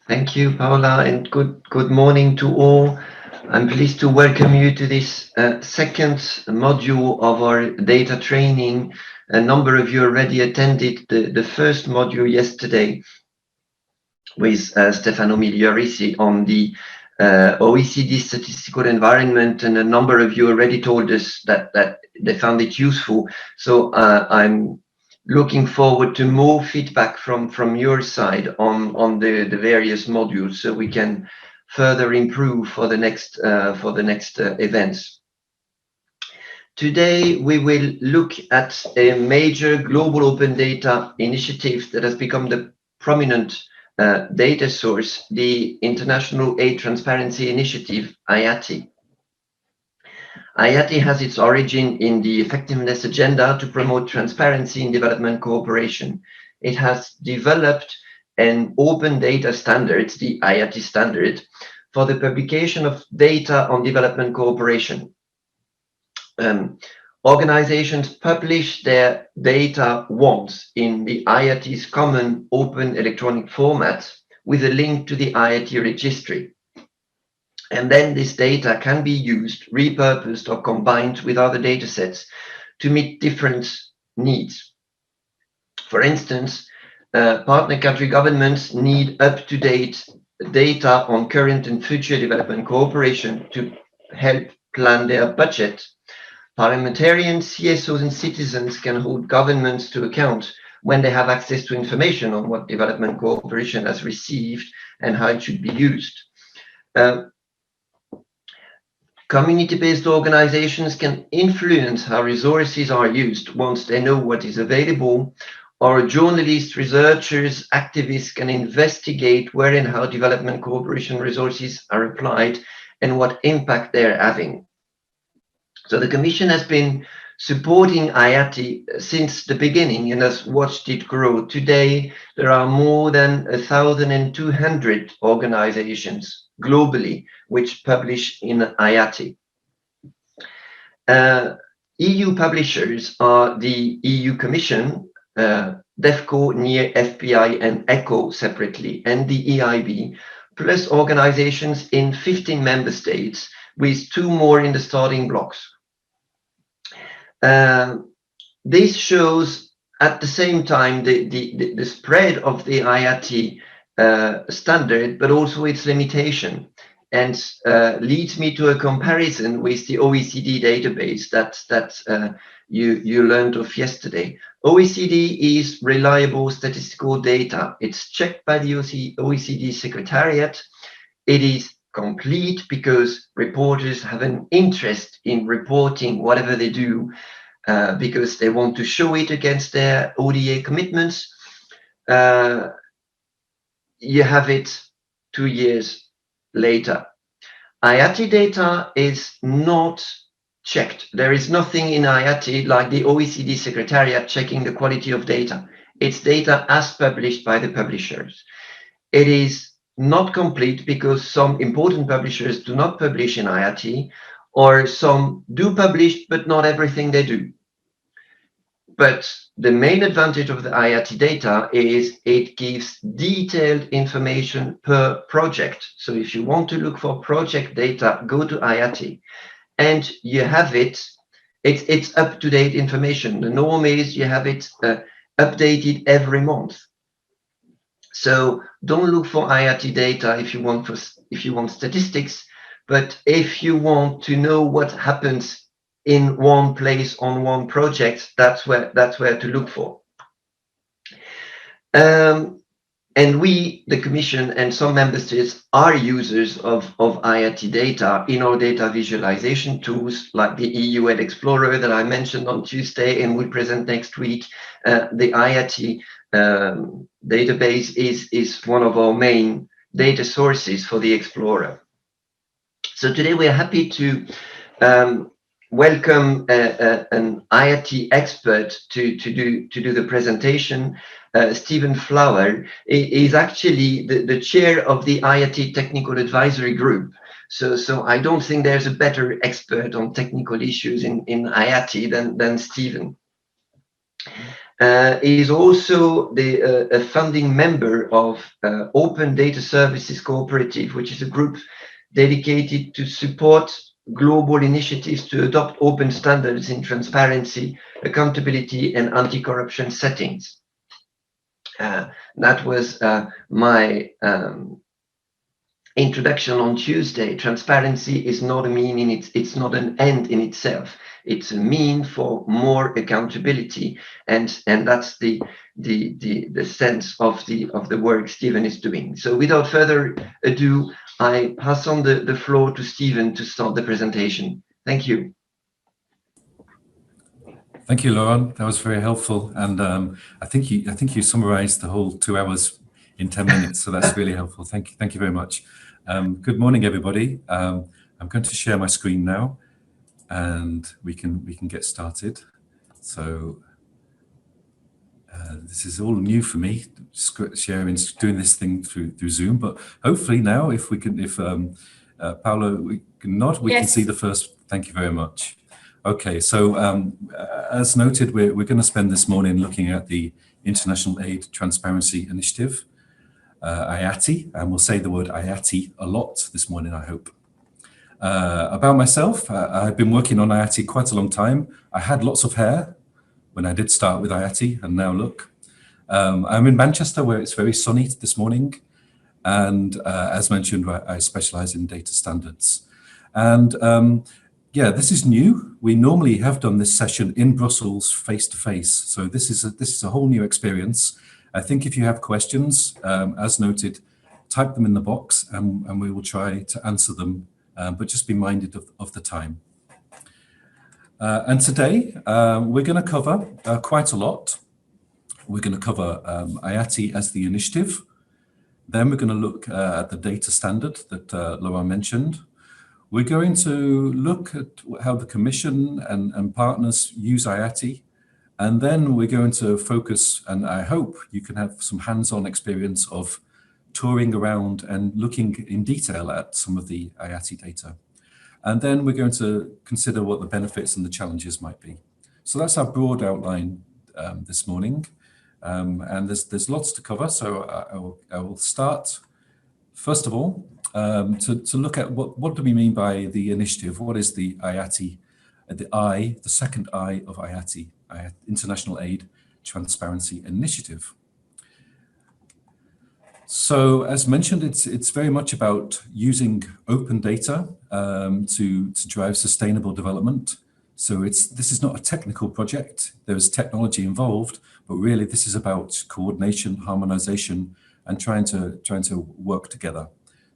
Thank you, Paola, and good morning to all. I'm pleased to welcome you to this second module of our data training. A number of you already attended the first module yesterday with Stefano Migliorisi on the OECD statistical environment, and a number of you already told us that they found it useful. So I'm looking forward to more feedback from your side on the various modules, so we can further improve for the next events. Today we will look at a major global open data initiative that has become the prominent data source, the International Aid Transparency Initiative, IATI. IATI has its origin in the effectiveness agenda to promote transparency in development cooperation. It has developed an open data standard, the IATI standard, for the publication of data on development cooperation. Organizations publish their data once in the IATI's common open electronic format with a link to the IATI registry. And then this data can be used, repurposed, or combined with other data sets to meet different needs. For instance, partner country governments need up-to-date data on current and future development cooperation to help plan their budget. Parliamentarians, CSOs, and citizens can hold governments to account when they have access to information on what development cooperation has received and how it should be used. Community-based organizations can influence how resources are used once they know what is available, or journalists, researchers, activists can investigate where and how development cooperation resources are applied and what impact they're having. So the Commission has been supporting IATI since the beginning and has watched it grow. Today, there are more than 1,200 organizations globally which publish in IATI. EU publishers are the EU Commission, DEFCO, NEAR, FPI, and ECHO separately, and the EIB, plus organizations in 15 member states, with 2 more in the starting blocks. This shows at the same time the spread of the IATI standard, but also its limitation, and leads me to a comparison with the OECD database that you learned of yesterday. OECD is reliable statistical data. It's checked by the OECD Secretariat. It is complete because reporters have an interest in reporting whatever they do because they want to show it against their ODA commitments. You have it 2 years later. IATI data is not checked. There is nothing in IATI like the OECD Secretariat checking the quality of data. It's data as published by the publishers. It is not complete because some important publishers do not publish in IATI, or some do publish, but not everything they do. But the main advantage of the IATI data is it gives detailed information per project. So if you want to look for project data, go to IATI and you have it. It's up-to-date information. The norm is you have it updated every month. So don't look for IATI data if you want statistics, but if you want to know what happens in one place on one project, that's where to look for. And we, the Commission, and some member states are users of IATI data in our data visualization tools, like the EU Ed Explorer that I mentioned on Tuesday and will present next week. The IATI database is one of our main data sources for the Explorer. So today we are happy to welcome an IATI expert to do the presentation. Stephen Flower is actually the chair of the IATI Technical Advisory Group. So I don't think there's a better expert on technical issues in IATI than Stephen. is also a founding member of Open Data Services Cooperative, which is a group dedicated to support global initiatives to adopt open standards in transparency, accountability, and anti-corruption settings. That was my introduction on Tuesday. Transparency is not a mean in it's not an end in itself. It's a mean for more accountability, and that's the sense of the work Stephen is doing. So without further ado, I pass on the floor to Stephen to start the presentation. Thank you. Thank you, Laurent. That was very helpful, and I think you summarised the whole 2 hours in 10 minutes. So that's really helpful. Thank you very much. Good morning, everybody. I'm going to share my screen now, and we can get started. So this is all new for me, doing this thing through Zoom. But hopefully now, if Paolo, we can nod, we can see the first. Thank you very much. Okay, so as noted, we're going to spend this morning looking at the International Aid Transparency Initiative, IATI, and we'll say the word IATI a lot this morning, I hope. About myself, I've been working on IATI quite a long time. I had lots of hair when I did start with IATI, and now look. I'm in Manchester, where it's very sunny this morning, and as mentioned, I specialise in data standards. And yeah, this is new. We normally have done this session in Brussels face-to-face, so this is a whole new experience. I think if you have questions, as noted, type them in the box, and we will try to answer them, but just be minded of the time. And today, we're going to cover quite a lot. We're going to cover IATI as the initiative. Then we're going to look at the data standard that Laurent mentioned. We're going to look at how the Commission and partners use IATI, and then we're going to focus, and I hope you can have some hands-on experience of touring around and looking in detail at some of the IATI data. And then we're going to consider what the benefits and the challenges might be. So that's our broad outline this morning, and there's lots to cover, so I will start, first of all, to look at what do we mean by the initiative? What is the IATI, the second I of IATI, International Aid Transparency Initiative? So as mentioned, it's very much about using open data to drive sustainable development. So this is not a technical project. There's technology involved, but really this is about coordination, harmonization, and trying to work together.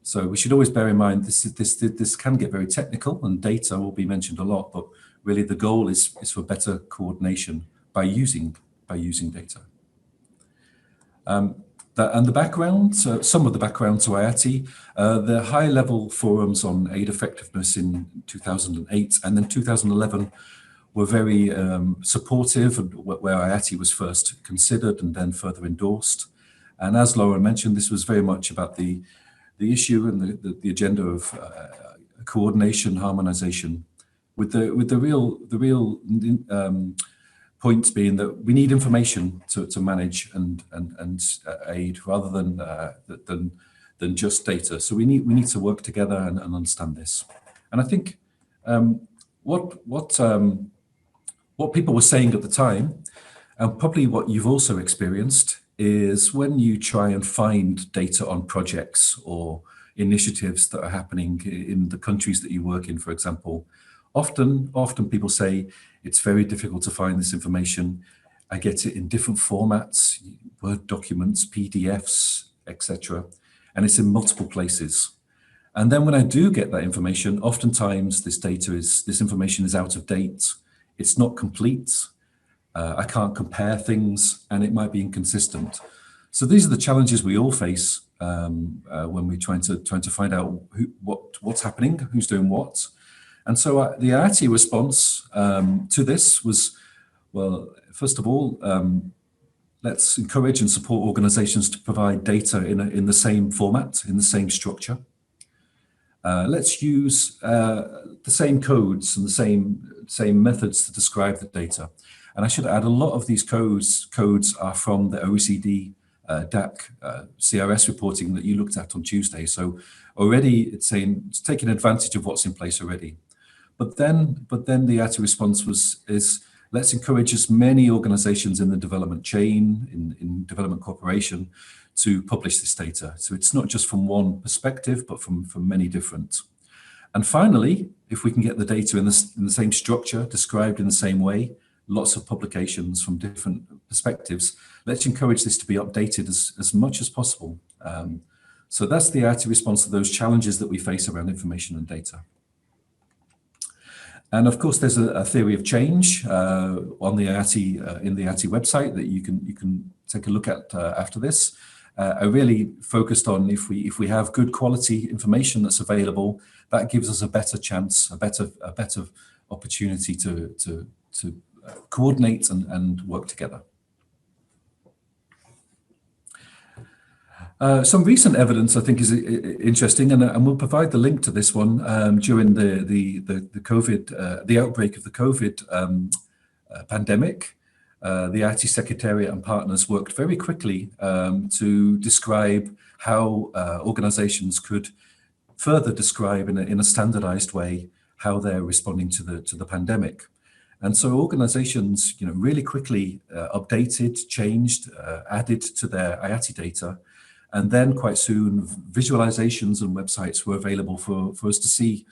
So we should always bear in mind this can get very technical, and data will be mentioned a lot, but really the goal is for better coordination by using data. And the background, some of the background to IATI, the high-level forums on aid effectiveness in 2008 and then 2011 were very supportive, and where IATI was first considered and then further endorsed. And as Laura mentioned, this was very much about the issue and the agenda of coordination, harmonization, with the real point being that we need information to manage and aid rather than just data. So we need to work together and understand this. And I think what people were saying at the time, and probably what you've also experienced, is when you try and find data on projects or initiatives that are happening in the countries that you work in, for example, often people say it's very difficult to find this information. I get it in different formats, Word documents, PDFs, etc., and it's in multiple places. And then when I do get that information, oftentimes this information is out of date. It's not complete. I can't compare things, and it might be inconsistent. So these are the challenges we all face when we're trying to find out what's happening, who's doing what. And so the IATI response to this was, well, first of all, let's encourage and support organizations to provide data in the same format, in the same structure. Let's use the same codes and the same methods to describe the data. And I should add, a lot of these codes are from the OECD DAC CRS reporting that you looked at on Tuesday. So already it's saying it's taking advantage of what's in place already. But then the IATI response is let's encourage as many organizations in the development chain, in development cooperation, to publish this data. So it's not just from one perspective, but from many different. And finally, if we can get the data in the same structure, described in the same way, lots of publications from different perspectives, let's encourage this to be updated as much as possible. So that's the IATI response to those challenges that we face around information and data. And of course, there's a theory of change on the IATI in the IATI website that you can take a look at after this. I really focused on if we have good quality information that's available, that gives us a better chance, a better opportunity to coordinate and work together. Some recent evidence, I think, is interesting, and we'll provide the link to this one during the COVID, the outbreak of the COVID pandemic. The IATI Secretariat and partners worked very quickly to describe how organizations could further describe in a standardized way how they're responding to the pandemic. And so organizations, really quickly updated, changed, added to their IATI data. And then quite soon, visualizations and websites were available for us to see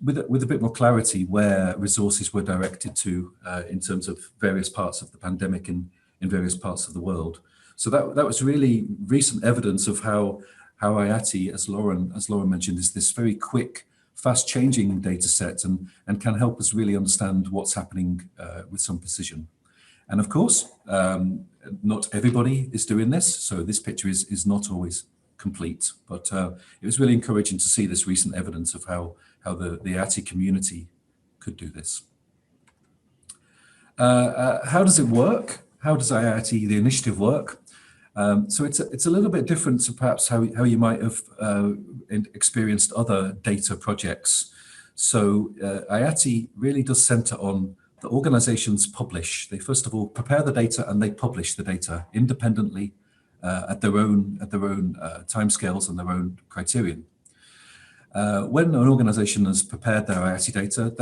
with a bit more clarity where resources were directed to in terms of various parts of the pandemic in various parts of the world. So that was really recent evidence of how IATI, as Lauren mentioned, is this very quick, fast-changing data set and can help us really understand what's happening with some precision. And of course, not everybody is doing this, so this picture is not always complete, but it was really encouraging to see this recent evidence of how the IATI community could do this. How does it work? How does IATI, the initiative, work? So it's a little bit different to perhaps how you might have experienced other data projects. So IATI really does center on the organizations publish. They first of all prepare the data and they publish the data independently at their own timescales and their own criterion. When an organization has prepared their IATI data,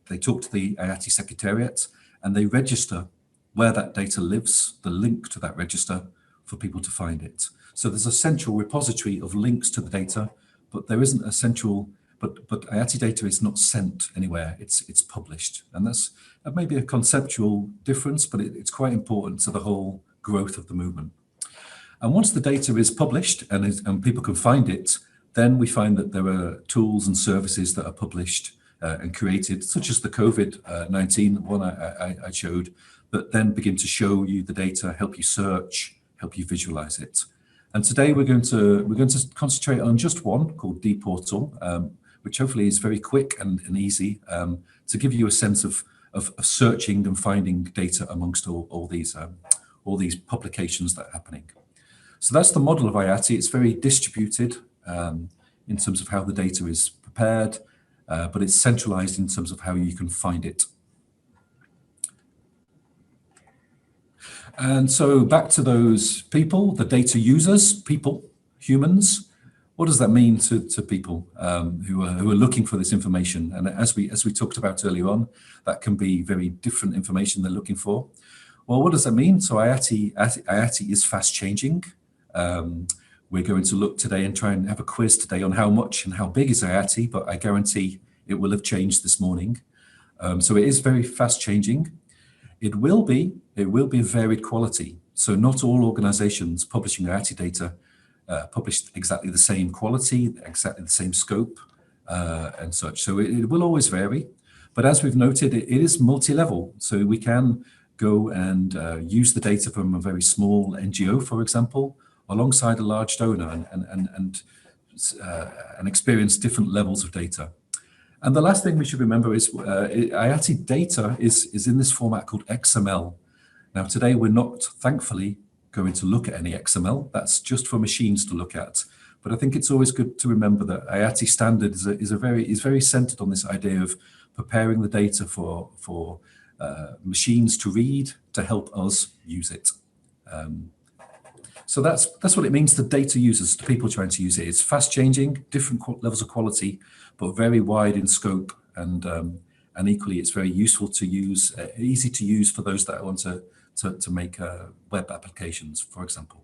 they talk to the IATI Secretariat and they register where that data lives, the link to that register for people to find it. So there's a central repository of links to the data, but there isn't a central, but IATI data is not sent anywhere, it's published. And that may be a conceptual difference, but it's quite important to the whole growth of the movement. And once the data is published and people can find it, then we find that there are tools and services that are published and created, such as the COVID-19 one I showed, that then begin to show you the data, help you search, help you visualize it. And today we're going to concentrate on just one called dPortal, which hopefully is very quick and easy to give you a sense of searching and finding data amongst all these publications that are happening. So that's the model of IATI. It's very distributed in terms of how the data is prepared, but it's centralized in terms of how you can find it. And so back to those people, the data users, humans. What does that mean to people who are looking for this information? And as we talked about earlier on, that can be very different information they're looking for. Well, what does that mean? So IATI is fast changing. We're going to look today and try and have a quiz today on how much and how big is IATI, but I guarantee it will have changed this morning. So it is very fast changing. It will be varied quality. So not all organizations publishing IATI data publish exactly the same quality, exactly the same scope and such. So it will always vary. But as we've noted, it is multi-level. So we can go and use the data from a very small NGO, for example, alongside a large donor and experience different levels of data. And the last thing we should remember is IATI data is in this format called XML. Now today we're not, thankfully, going to look at any XML. That's just for machines to look at. But I think it's always good to remember that IATI standard is very centered on this idea of preparing the data for machines to read to help us use it. So that's what it means to data users, to people trying to use it. It's fast changing, different levels of quality, but very wide in scope, and equally it's very useful to use, easy to use for those that want to make web applications, for example.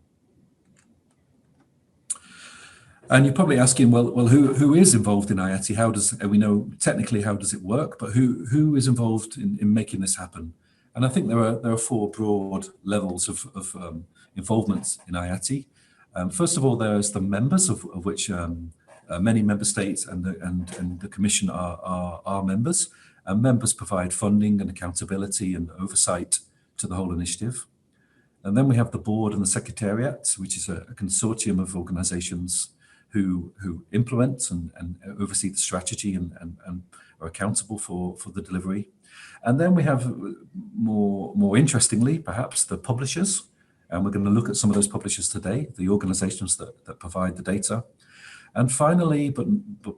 And you're probably asking, well, who is involved in IATI? How does, we know technically how does it work, but who is involved in making this happen? And I think there are four broad levels of involvement in IATI. First of all, there's the members, of which many member states and the Commission are members. And members provide funding and accountability and oversight to the whole initiative. And then we have the board and the secretariat, which is a consortium of organizations who implement and oversee the strategy and are accountable for the delivery. And then we have, more interestingly, perhaps, the publishers. And we're going to look at some of those publishers today, the organizations that provide the data. And finally, but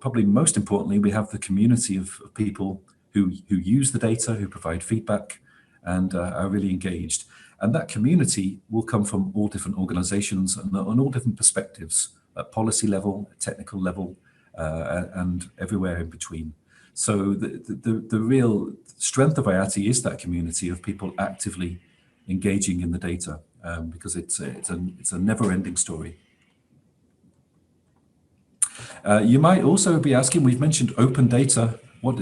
probably most importantly, we have the community of people who use the data, who provide feedback, and are really engaged. And that community will come from all different organizations and on all different perspectives, at policy level, at technical level, and everywhere in between. So the real strength of IATI is that community of people actively engaging in the data, because it's a never-ending story. You might also be asking, we've mentioned open data, we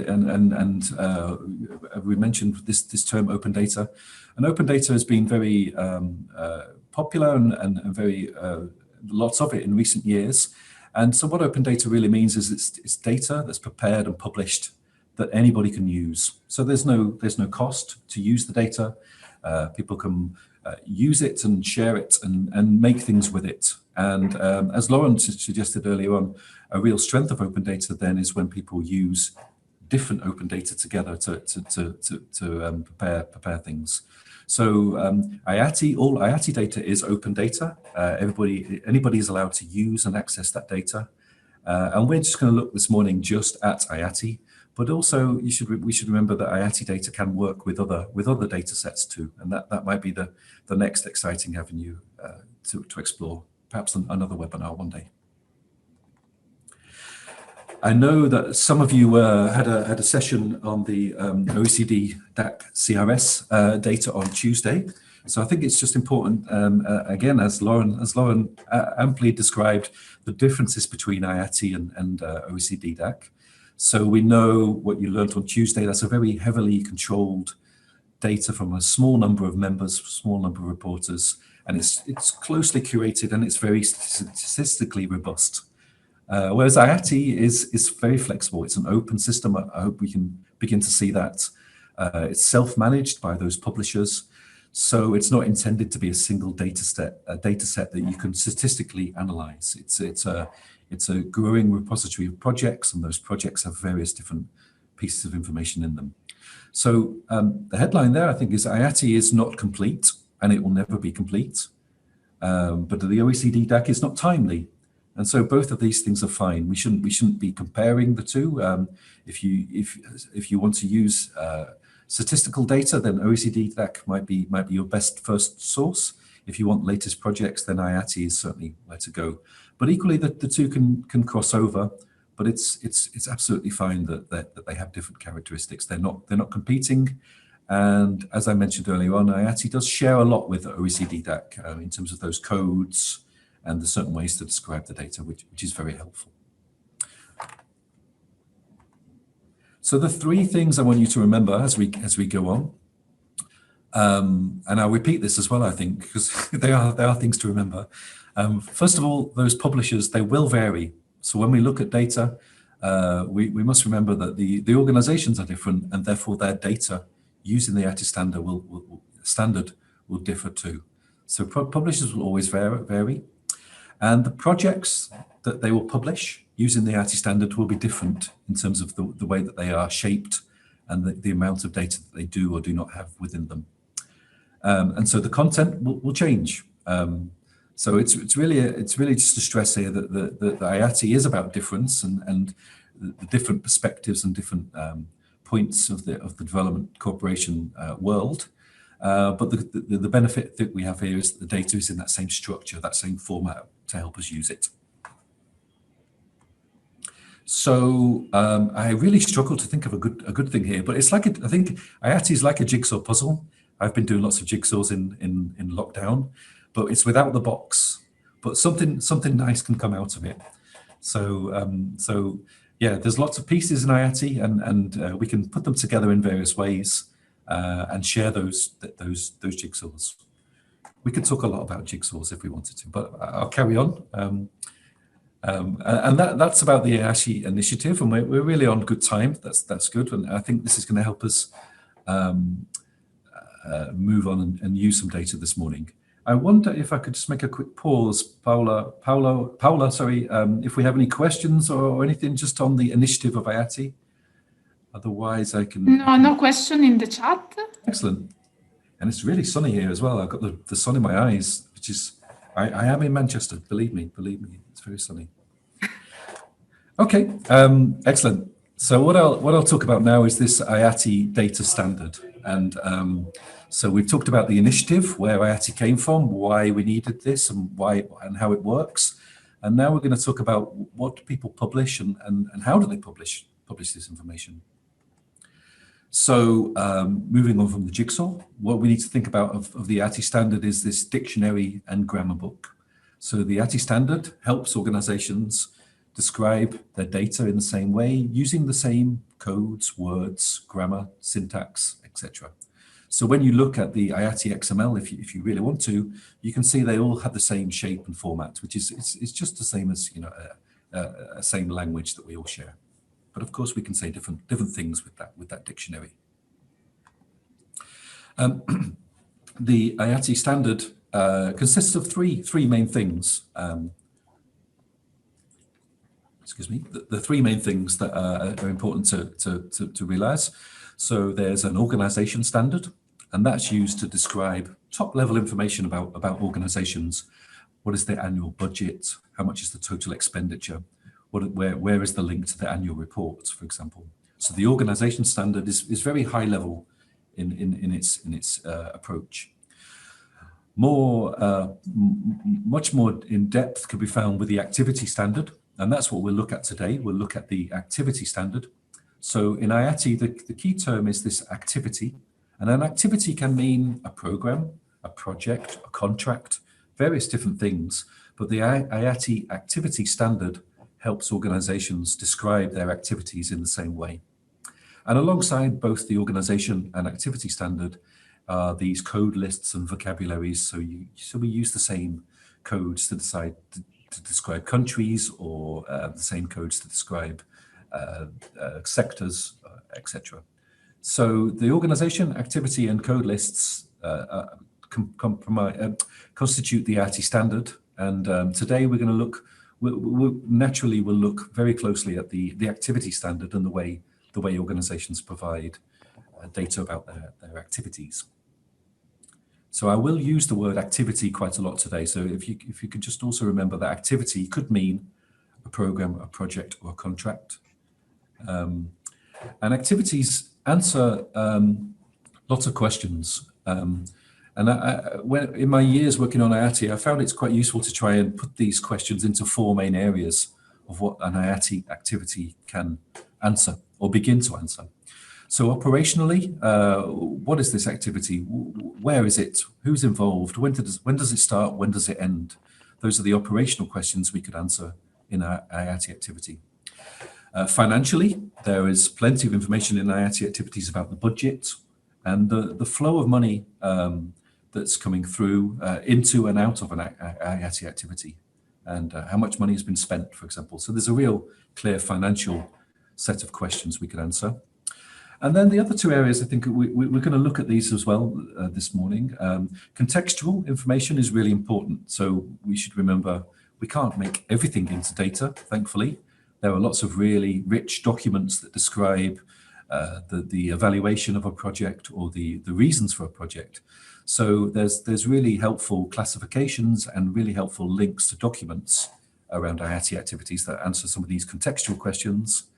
mentioned this term open data, and open data has been very popular and very lots of it in recent years. And so what open data really means is it's data that's prepared and published that anybody can use. So there's no cost to use the data. People can use it and share it and make things with it. And as Lauren suggested earlier on, a real strength of open data then is when people use different open data together to prepare things. So IATI, all IATI data is open data. Anybody is allowed to use and access that data. And we're just going to look this morning just at IATI, but also we should remember that IATI data can work with other data sets too, and that might be the next exciting avenue to explore, perhaps another webinar one day. I know that some of you had a session on the OECD DAC CRS data on Tuesday. So I think it's just important, again, as Lauren amply described, the differences between IATI and OECD DAC. So we know what you learned on Tuesday, that's a very heavily controlled data from a small number of members, small number of reporters, and it's closely curated and it's very statistically robust. Whereas IATI is very flexible. It's an open system. I hope we can begin to see that. It's self-managed by those publishers. So it's not intended to be a single data set that you can statistically analyze. It's a growing repository of projects, and those projects have various different pieces of information in them. So the headline there, I think, is IATI is not complete, and it will never be complete. But the OECD DAC is not timely. And so both of these things are fine. We shouldn't be comparing the two. If you want to use statistical data, then OECD DAC might be your best first source. If you want latest projects, then IATI is certainly where to go. But equally, the two can cross over. But it's absolutely fine that they have different characteristics. They're not competing. And as I mentioned earlier on, IATI does share a lot with OECD DAC in terms of those codes and the certain ways to describe the data, which is very helpful. So the three things I want you to remember as we go on, and I'll repeat this as well, I think, because they are things to remember. First of all, those publishers, they will vary. So when we look at data, we must remember that the organizations are different, and therefore their data using the IATI standard will differ too. So publishers will always vary. And the projects that they will publish using the IATI standard will be different in terms of the way that they are shaped and the amount of data that they do or do not have within them. And so the content will change. So it's really just to stress here that the IATI is about difference and the different perspectives and different points of the development cooperation world. But the benefit that we have here is that the data is in that same structure, that same format to help us use it. So I really struggle to think of a good thing here, but it's like I think IATI is like a jigsaw puzzle. I've been doing lots of jigsaws in lockdown, but it's without the box. But something nice can come out of it. So yeah, there's lots of pieces in IATI, and we can put them together in various ways and share those jigsaws. We could talk a lot about jigsaws if we wanted to, but I'll carry on. And that's about the IATI initiative, and we're really on good time. That's good, and I think this is going to help us move on and use some data this morning. I wonder if I could just make a quick pause, Paula, sorry, if we have any questions or anything just on the initiative of IATI. Otherwise, I can. No question in the chat. Excellent, and it's really sunny here as well. I've got the sun in my eyes, which is. I am in Manchester, believe me, it's very sunny. Okay, excellent. So what I'll talk about now is this IATI data standard. And so we've talked about the initiative, where IATI came from, why we needed this and how it works. And now we're going to talk about what people publish and how do they publish this information. So moving on from the jigsaw, what we need to think about of the IATI standard is this dictionary and grammar book. So the IATI standard helps organizations describe their data in the same way, using the same codes, words, grammar, syntax, etc. So when you look at the IATI XML, if you really want to, you can see they all have the same shape and format, which is it's just the same as a same language that we all share. But of course, we can say different things with that dictionary. The IATI standard consists of three main things. Excuse me. The three main things that are important to realize. So there's an organization standard, and that's used to describe top-level information about organizations. What is their annual budget? How much is the total expenditure? Where is the link to the annual report, for example? So the organization standard is very high level in its approach. Much more in depth can be found with the activity standard, and that's what we'll look at today. We'll look at the activity standard. So in IATI, the key term is this activity, and an activity can mean a program, a project, a contract, various different things. But the IATI activity standard helps organizations describe their activities in the same way. And alongside both the organization and activity standard are these code lists and vocabularies. So we use the same codes to describe countries, or the same codes to describe sectors, etc. So the organization, activity, and code lists constitute the IATI standard. And today we're going to look. We'll look very closely at the activity standard and the way organizations provide data about their activities. So I will use the word activity quite a lot today. So if you could just also remember that activity could mean a program, a project, or a contract. And activities answer lots of questions. And when in my years working on IATI, I found it's quite useful to try and put these questions into four main areas of what an IATI activity can answer or begin to answer. So operationally, what is this activity? Where is it? Who's involved? When does it start? When does it end? Those are the operational questions we could answer in our IATI activity. Financially, there is plenty of information in IATI activities about the budget and the flow of money that's coming through into and out of an IATI activity, and how much money has been spent, for example. So there's a real clear financial set of questions we could answer. And then the other two areas, I think we're going to look at these as well this morning. Contextual information is really important. So we should remember we can't make everything into data, thankfully. There are lots of really rich documents that describe the evaluation of a project or the reasons for a project. So there's really helpful classifications and really helpful links to documents around IATI activities that answer some of these contextual questions.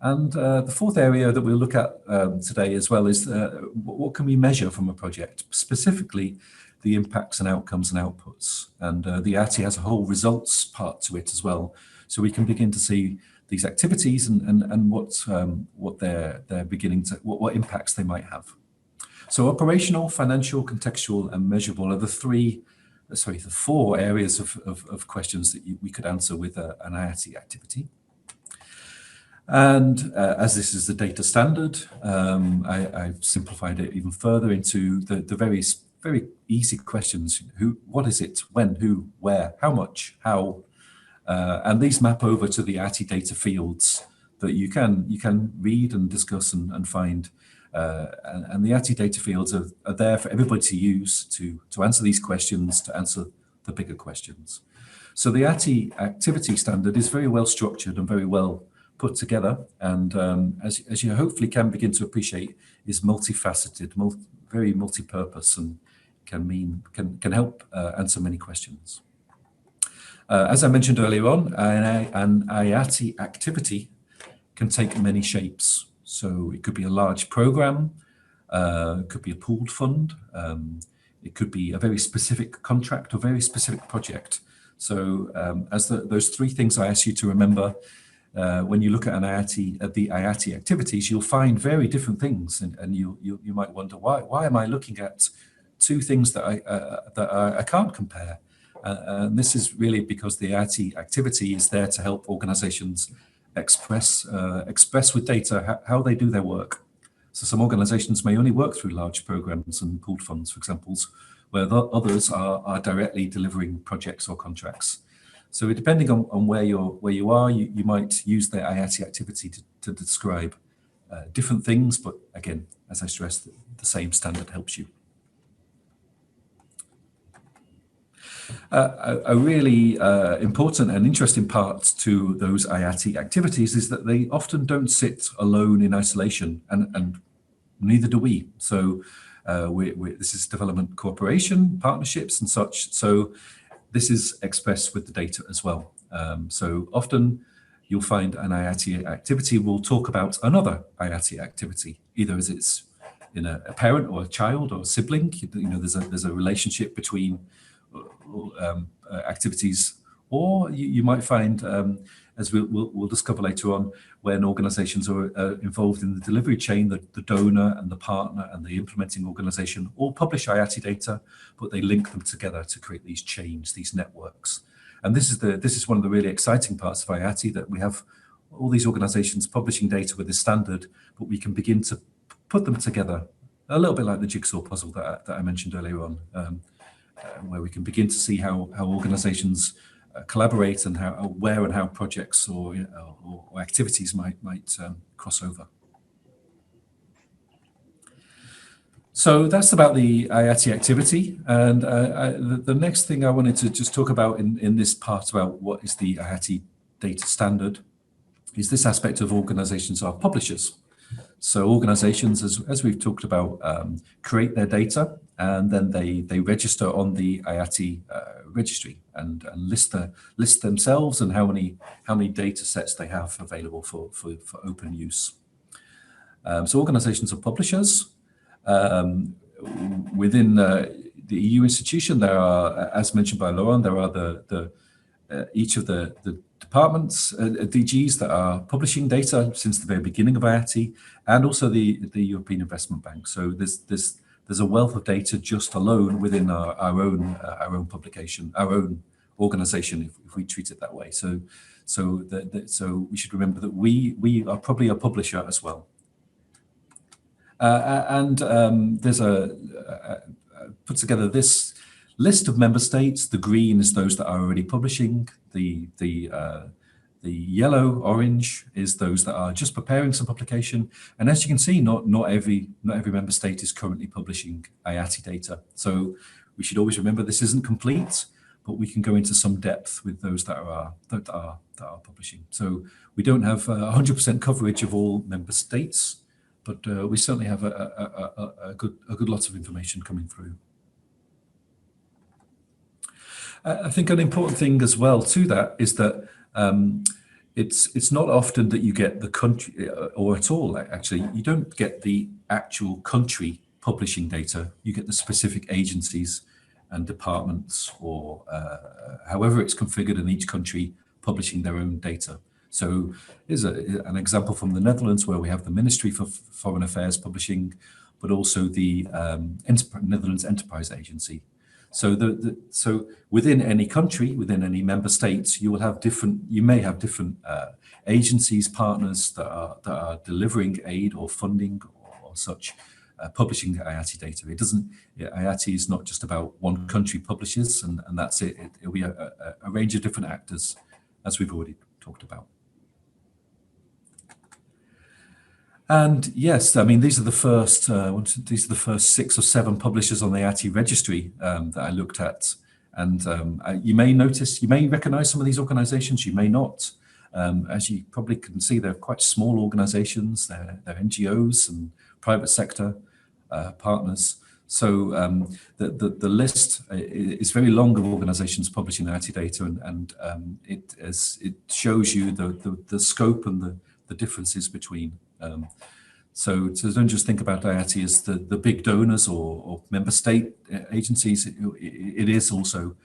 And the fourth area that we'll look at today as well is what can we measure from a project, specifically the impacts and outcomes and outputs. And the IATI has a whole results part to it as well. So we can begin to see these activities and what they're beginning to, what impacts they might have. So operational, financial, contextual, and measurable are the four areas of questions that we could answer with an IATI activity. And as this is the data standard, I've simplified it even further into the very easy questions. Who, what is it, when, who, where, how much, how, and these map over to the IATI data fields that you can read and discuss and find. And the IATI data fields are there for everybody to use to answer these questions, to answer the bigger questions. So the IATI activity standard is very well structured and very well put together, and as you hopefully can begin to appreciate, is multifaceted, very multi-purpose, and can help answer many questions. As I mentioned earlier on, an IATI activity can take many shapes. So it could be a large program, it could be a pooled fund, it could be a very specific contract or very specific project. So as those three things I ask you to remember, when you look at the IATI activities, you'll find very different things, and you might wonder why am I looking at two things that I can't compare? And this is really because the IATI activity is there to help organizations express with data how they do their work. So some organizations may only work through large programs and pooled funds, for example, where others are directly delivering projects or contracts. So depending on where you are, you might use the IATI activity to describe different things, but again, as I stressed, the same standard helps you. A really important and interesting part to those IATI activities is that they often don't sit alone in isolation, and neither do we. So this is development cooperation, partnerships and such. So this is expressed with the data as well. So often you'll find an IATI activity will talk about another IATI activity, either as it's in a parent or a child or a sibling. You know, there's a relationship between activities, or you might find, as we'll discover later on, when organizations are involved in the delivery chain, the donor and the partner and the implementing organization all publish IATI data, but they link them together to create these chains, these networks. And this is one of the really exciting parts of IATI, that we have all these organizations publishing data with this standard, but we can begin to put them together, a little bit like the jigsaw puzzle that I mentioned earlier on, where we can begin to see how organizations collaborate and where and how projects or activities might cross over. So that's about the IATI activity, and the next thing I wanted to just talk about in this part about what is the IATI data standard is this aspect of organizations are publishers. So organizations, as we've talked about, create their data, and then they register on the IATI registry and list themselves and how many data sets they have available for open use. So organizations are publishers. Within the EU institution, there are, as mentioned by Laurent, there are each of the departments, DGs, that are publishing data since the very beginning of IATI, and also the European Investment Bank. So there's a wealth of data just alone within our own publication, our own organization, if we treat it that way. So we should remember that we are probably a publisher as well. There's put together this list of member states. The green is those that are already publishing. The yellow, orange is those that are just preparing some publication. And as you can see, not every member state is currently publishing IATI data. So we should always remember this isn't complete, but we can go into some depth with those that are publishing. So we don't have 100% coverage of all member states, but we certainly have a good lot of information coming through. I think an important thing as well to that is that it's not often that you get the country, or at all, actually, you don't get the actual country publishing data. You get the specific agencies and departments, or however it's configured in each country, publishing their own data. So here's an example from the Netherlands, where we have the Ministry for Foreign Affairs publishing, but also the Netherlands Enterprise Agency. So so within any country, within any member states, you may have different agencies, partners that are delivering aid or funding or such, publishing IATI data. IATI is not just about one country publishes and that's it. It'll be a range of different actors, as we've already talked about. And yes, I mean, these are the first 6 or 7 publishers on the IATI registry that I looked at. And you may recognize some of these organizations, you may not. As you probably can see, they're quite small organizations, they're NGOs and private sector partners. So the list is very long of organizations publishing IATI data, and it shows you the scope and the differences between. So don't just think about IATI as the big donors or member state agencies. It is also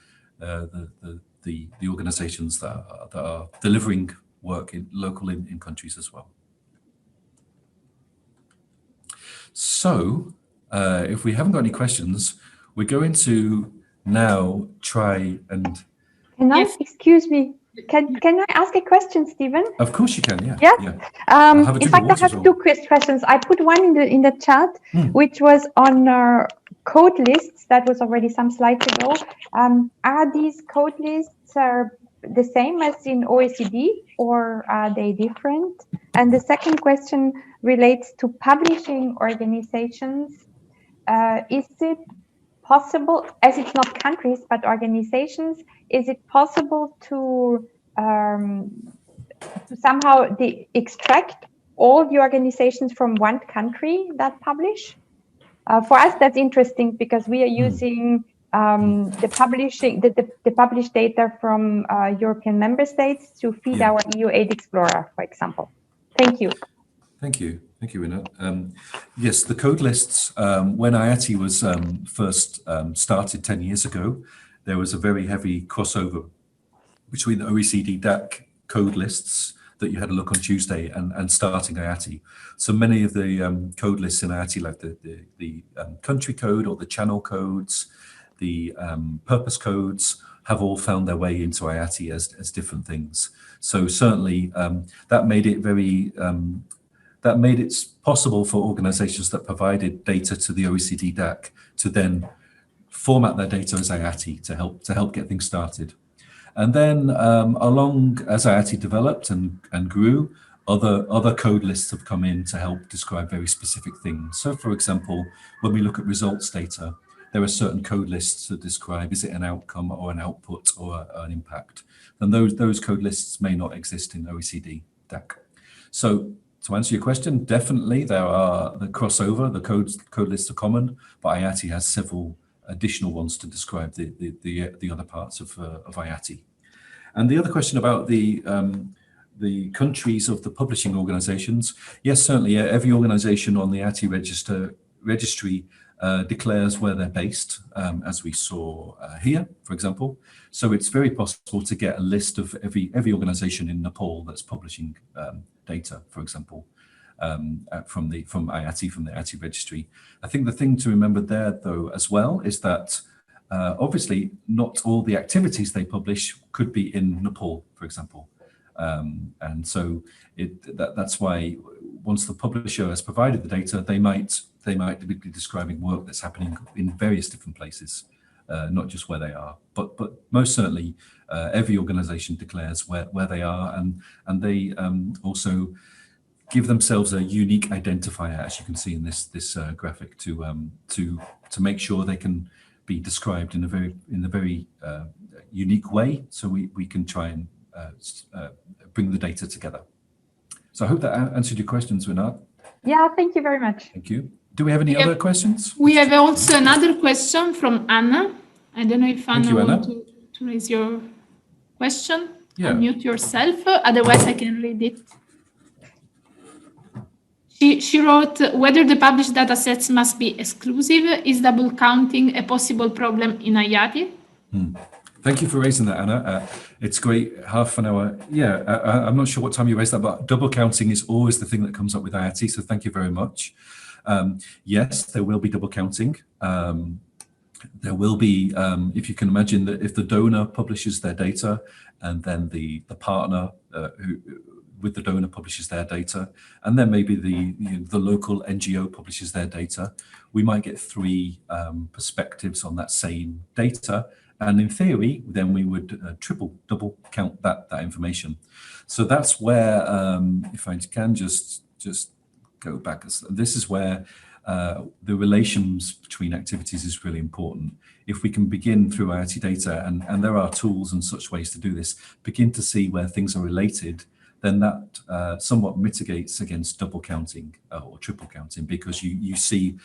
the organizations that are delivering work local in countries as well. So if we haven't got any questions, we're going to now try and... Yes. Excuse me. Can I ask a question, Stephen? Of course you can, yeah. Yeah. In fact, I have 2 questions. I put one in the chat, which was on code lists. That was already some slides ago. Are these code lists the same as in OECD, or are they different? And the second question relates to publishing organizations. Is it possible, as it's not countries but organizations, is it possible to somehow extract all the organizations from one country that publish? For us, that's interesting because we are using the published data from European member states to feed our EU Aid Explorer, for example. Thank you. Thank you. Thank you, Ina. Yes, the code lists, when IATI was first started 10 years ago, there was a very heavy crossover between the OECD DAC code lists that you had to look on Tuesday and starting IATI. So many of the code lists in IATI, like the country code or the channel codes, the purpose codes, have all found their way into IATI as different things. So certainly that made it possible for organizations that provided data to the OECD DAC to then format their data as IATI to help get things started. And then along as IATI developed and grew, other code lists have come in to help describe very specific things. So for example, when we look at results data, there are certain code lists that describe, is it an outcome or an output or an impact? And those code lists may not exist in OECD DAC. So to answer your question, definitely there are the crossover, the code lists are common, but IATI has several additional ones to describe the other parts of IATI. And the other question about the countries of the publishing organizations, yes, certainly every organization on the IATI registry declares where they're based, as we saw here, for example. So it's very possible to get a list of every organization in Nepal that's publishing data, for example, from IATI, from the IATI registry. I think the thing to remember there, though, as well, is that obviously not all the activities they publish could be in Nepal, for example. And so that's why once the publisher has provided the data, they might be describing work that's happening in various different places, not just where they are. But most certainly, every organization declares where they are, and they also give themselves a unique identifier, as you can see in this graphic, to make sure they can be described in a very unique way, so we can try and bring the data together. So I hope that answered your questions, Renat. Yeah, thank you very much. Thank you. Do we have any other questions? We have also another question from Anna. I don't know if Anna wants to raise your question. unmute yourself, otherwise I can read it. She wrote, whether the published data sets must be exclusive, is double counting a possible problem in IATI? Thank you for raising that, Anna. It's great, half an hour. Yeah, I'm not sure what time you raised that, but double counting is always the thing that comes up with IATI, so thank you very much. Yes, there will be double counting. There will be, if you can imagine that if the donor publishes their data and then the partner who with the donor publishes their data, and then maybe the local NGO publishes their data, we might get 3 perspectives on that same data. And in theory, then we would double count that information. So that's where, if I can just go back, this is where the relations between activities is really important. If we can begin through IATI data, and there are tools and such ways to do this, begin to see where things are related, then that somewhat mitigates against double counting or triple counting, because you see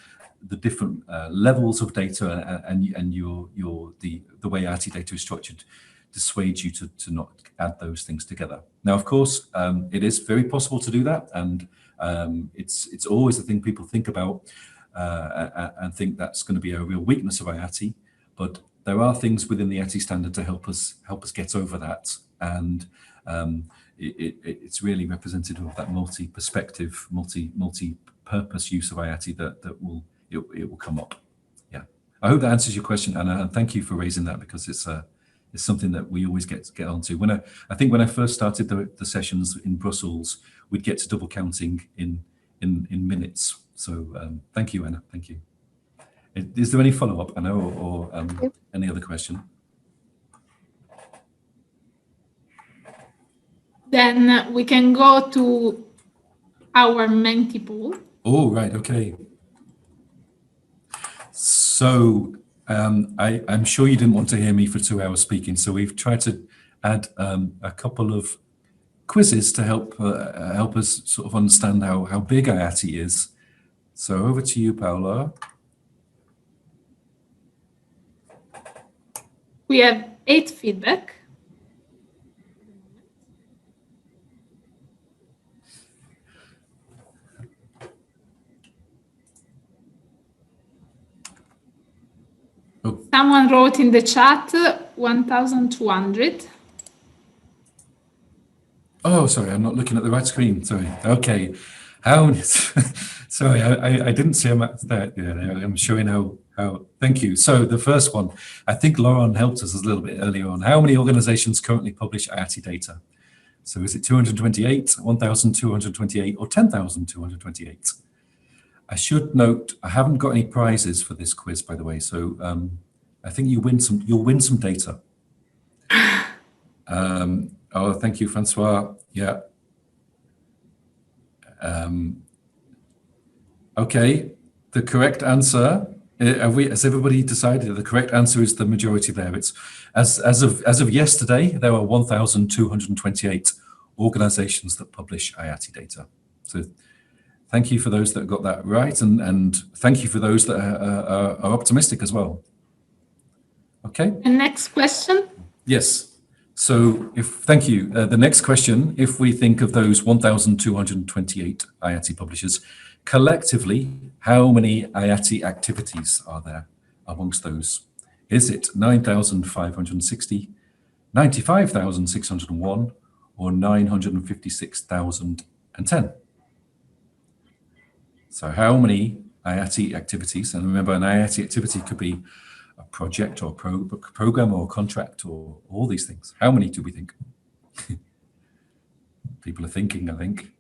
the different levels of data and the way IATI data is structured dissuades you to not add those things together. Now, of course, it is very possible to do that, and it's always the thing people think about and think that's going to be a real weakness of IATI. But there are things within the IATI standard to help us get over that, and it's really representative of that multi-perspective, multi-purpose use of IATI that will come up. Yeah, I hope that answers your question, Anna, and thank you for raising that, because it's something that we always get onto. I think when I first started the sessions in Brussels, we'd get to double counting in minutes. So thank you, Anna. Thank you. Is there any follow-up, Anna, or any other question? Then we can go to our Menti pool. Oh, right. Okay. So I'm sure you didn't want to hear me for 2 hours speaking, so we've tried to add a couple of quizzes to help us sort of understand how big IATI is. So over to you, Paola. We have 8 feedback. Oh. Someone wrote in the chat 1,200. Oh, sorry, I'm not looking at the right screen. Sorry. Okay. How many? Sorry, I didn't see a map there. Yeah, I'm showing how. Thank you. So the first one, I think Lauren helped us a little bit earlier on. How many organizations currently publish IATI data? So is it 228, 1,228, or 10,228? I should note I haven't got any prizes for this quiz, by the way. So I think you'll win some data. Oh, thank you, Francois. Yeah. Okay, the correct answer. Has everybody decided? The correct answer is the majority there. It's as of yesterday, there are 1,228 organizations that publish IATI data. So thank you for those that got that right, and thank you for those that are optimistic as well. Okay. The next question. Yes. So thank you. The next question, if we think of those 1,228 IATI publishers, collectively, how many IATI activities are there amongst those? Is it 9,560, 95,601, or 956,010? So how many IATI activities, and remember an IATI activity could be a project or program or contract or all these things. How many do we think? People are thinking, I think.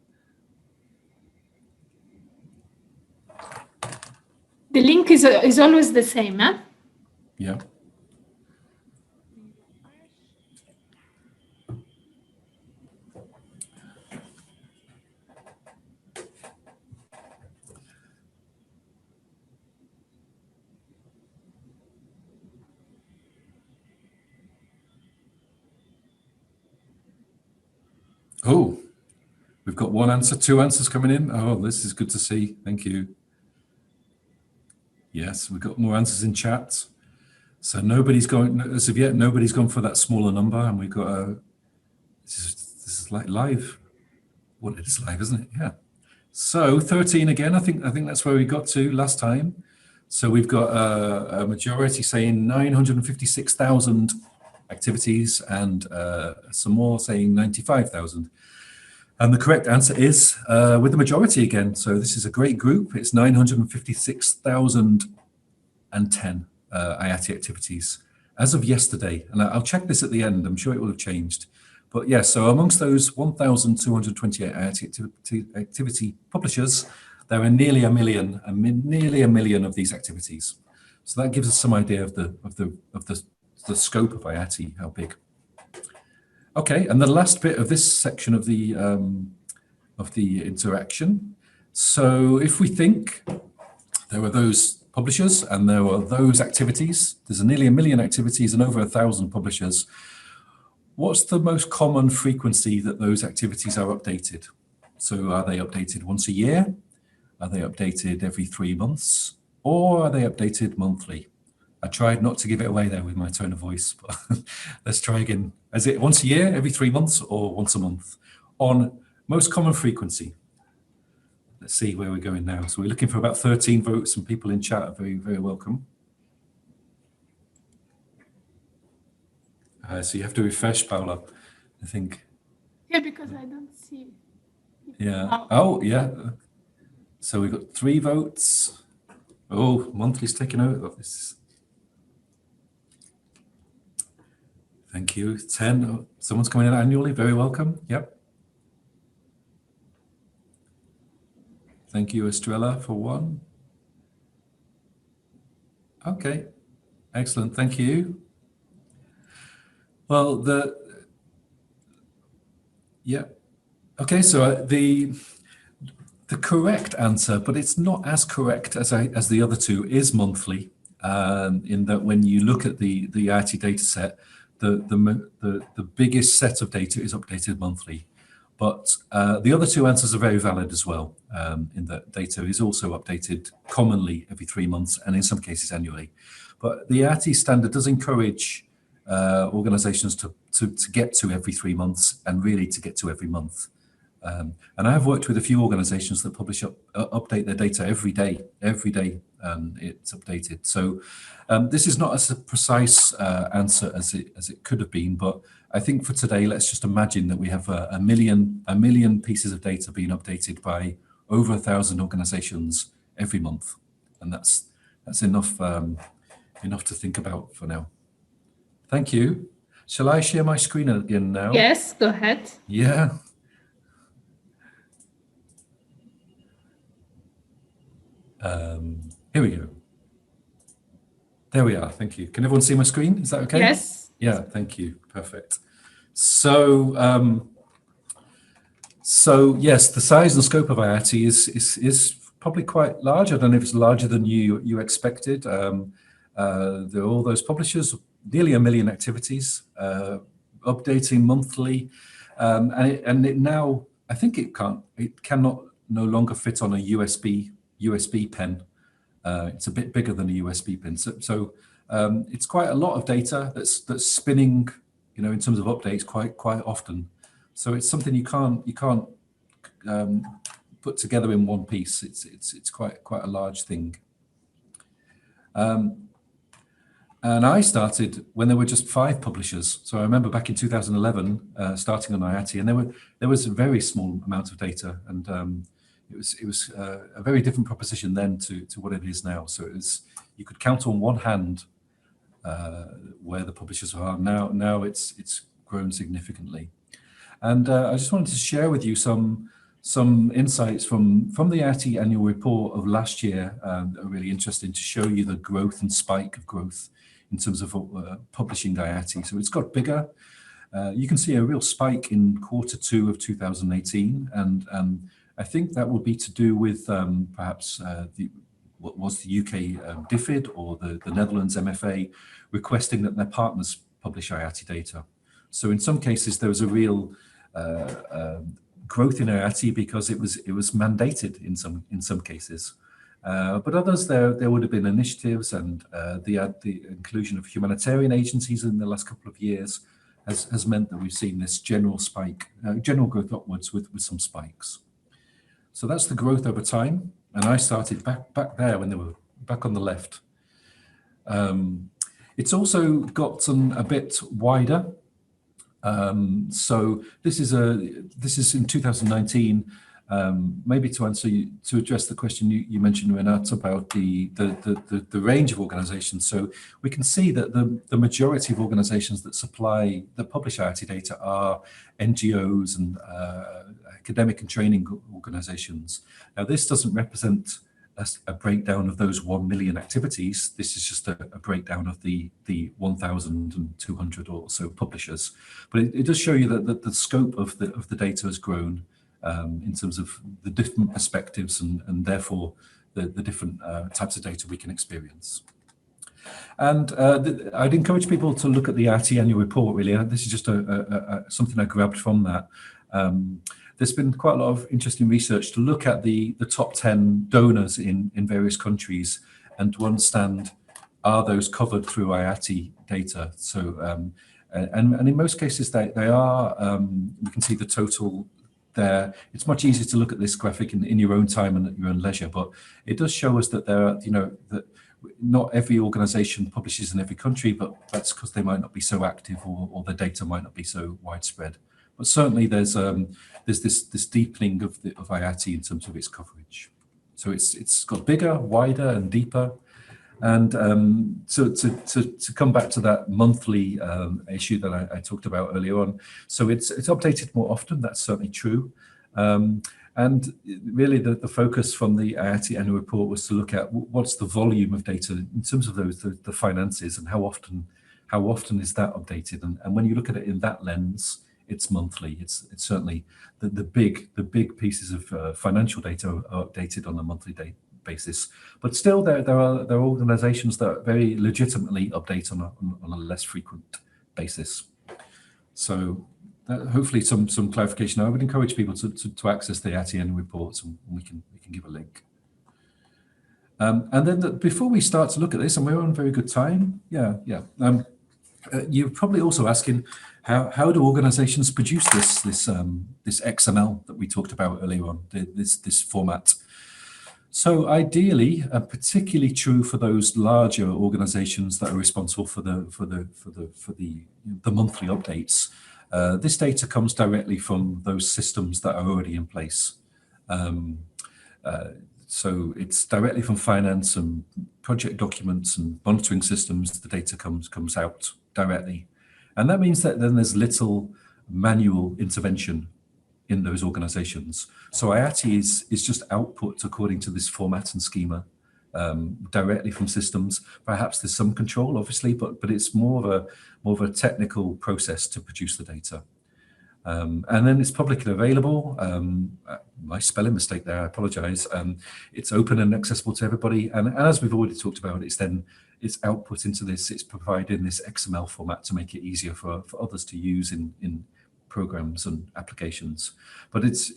The link is always the same, eh? Yeah. Oh, we've got one answer, 2 answers coming in. Oh, this is good to see. Thank you. Yes, we've got more answers in chat. So nobody's going, as of yet, nobody's gone for that smaller number, and we've got This is like live. Well, it is live, isn't it? Yeah. So 13 again. I think that's where we got to last time. So we've got a majority saying 956,000 activities, and some more saying 95,000. And the correct answer is with the majority again. So this is a great group. It's 956,010 IATI activities as of yesterday. And I'll check this at the end. I'm sure it will have changed. But yes, so amongst those 1,228 IATI activity publishers, there are nearly a million of these activities. So that gives us some idea of the scope of IATI, how big. Okay, and the last bit of this section of the interaction. So if we think there were those publishers and there were those activities, there's nearly a million activities and over 1,000 publishers. What's the most common frequency that those activities are updated? So are they updated once a year? Are they updated every 3 months? Or are they updated monthly? I tried not to give it away there with my tone of voice, but let's try again. Is it once a year, every 3 months, or once a month? On most common frequency. Let's see where we're going now. So we're looking for about 13 votes, and people in chat are very, very welcome. So you have to refresh, Paula, I think. Yeah, because I don't see. Yeah. Oh, yeah. So we've got 3 votes. Oh, monthly's taken out of this. Thank you. 10. Oh, someone's coming in annually. Very welcome. Yep. Thank you, Estrella, for 1. Okay. Excellent. Thank you. Well, yeah. Okay, so the correct answer, but it's not as correct as the other two, is monthly. In that when you look at the IATI data set, the biggest set of data is updated monthly. But the other 2 answers are very valid as well, in that data is also updated commonly every 3 months and in some cases annually. But the IATI standard does encourage organizations to get to every 3 months and really to get to every month. And I have worked with a few organizations that update their data every day. Every day it's updated. So this is not as a precise answer as it could have been, but I think for today, let's just imagine that we have a million pieces of data being updated by over 1,000 organizations every month, and that's enough to think about for now. Thank you. Shall I share my screen again now? Yes, go ahead. Yeah. Here we go. There we are. Thank you. Can everyone see my screen? Is that okay? Yes. Yeah. Thank you. Perfect. So, yes, the size and scope of IATI is probably quite large. I don't know if it's larger than you expected. There are all those publishers, nearly a million activities, updating monthly, and it now, I think it cannot no longer fit on a USB pen. It's a bit bigger than a USB pen. So it's quite a lot of data that's spinning, in terms of updates quite often. So it's something you can't put together in one piece. It's quite a large thing. And I started when there were just 5 publishers. So I remember back in 2011 starting on IATI, and there was a very small amount of data, and it was a very different proposition then to what it is now. So you could count on one hand where the publishers are now. It's grown significantly, and I just wanted to share with you some insights from the IATI annual report of last year that are really interesting to show you the growth and spike of growth in terms of publishing IATI. So it's got bigger. You can see a real spike in Q2 of 2018, and I think that will be to do with perhaps what was the UK DFID or the Netherlands MFA requesting that their partners publish IATI data. So in some cases there was a real growth in IATI because it was mandated in some cases. But others there would have been initiatives, and the inclusion of humanitarian agencies in the last couple of years has meant that we've seen this general spike, general growth upwards with some spikes. So that's the growth over time. And I started back there when they were back on the left. It's also gotten a bit wider. So this is in 2019. Maybe to address the question you mentioned, Renat, about the range of organizations. So we can see that the majority of organizations that publish IATI data are NGOs and academic and training organizations. Now, this doesn't represent a breakdown of those 1 million activities. This is just a breakdown of the 1,200 or so publishers. But it does show you that the scope of the data has grown in terms of the different perspectives and therefore the different types of data we can experience. And I'd encourage people to look at the IATI annual report, really. This is just something I grabbed from that. There's been quite a lot of interesting research to look at the top 10 donors in various countries and to understand, are those covered through IATI data? So, and in most cases they are, we can see the total there. It's much easier to look at this graphic in your own time and at your own leisure, but it does show us that there are, that not every organization publishes in every country, but that's because they might not be so active or the data might not be so widespread. But certainly there's this deepening of IATI in terms of its coverage. So it's got bigger, wider, and deeper. And so to come back to that monthly issue that I talked about earlier on, so it's updated more often. That's certainly true. And really the focus from the IATI annual report was to look at what's the volume of data in terms of the finances and how often is that updated. And when you look at it in that lens, it's monthly. It's certainly the big pieces of financial data are updated on a monthly basis. But still, there are organisations that very legitimately update on a less frequent basis. So hopefully some clarification. I would encourage people to access the IATI annual reports, and we can give a link. And then before we start to look at this, and we're on very good time. Yeah. You're probably also asking, how do organizations produce this XML that we talked about earlier on, this format? So ideally, particularly true for those larger organizations that are responsible for the monthly updates, this data comes directly from those systems that are already in place. So it's directly from finance and project documents and monitoring systems. The data comes out directly. And that means that then there's little manual intervention in those organizations. So IATI is just output according to this format and schema directly from systems. Perhaps there's some control, obviously, but it's more of a technical process to produce the data. And then it's publicly available. My spelling mistake there, I apologize. It's open and accessible to everybody. And as we've already talked about, it's output into this, it's provided in this XML format to make it easier for others to use in programs and applications. But it's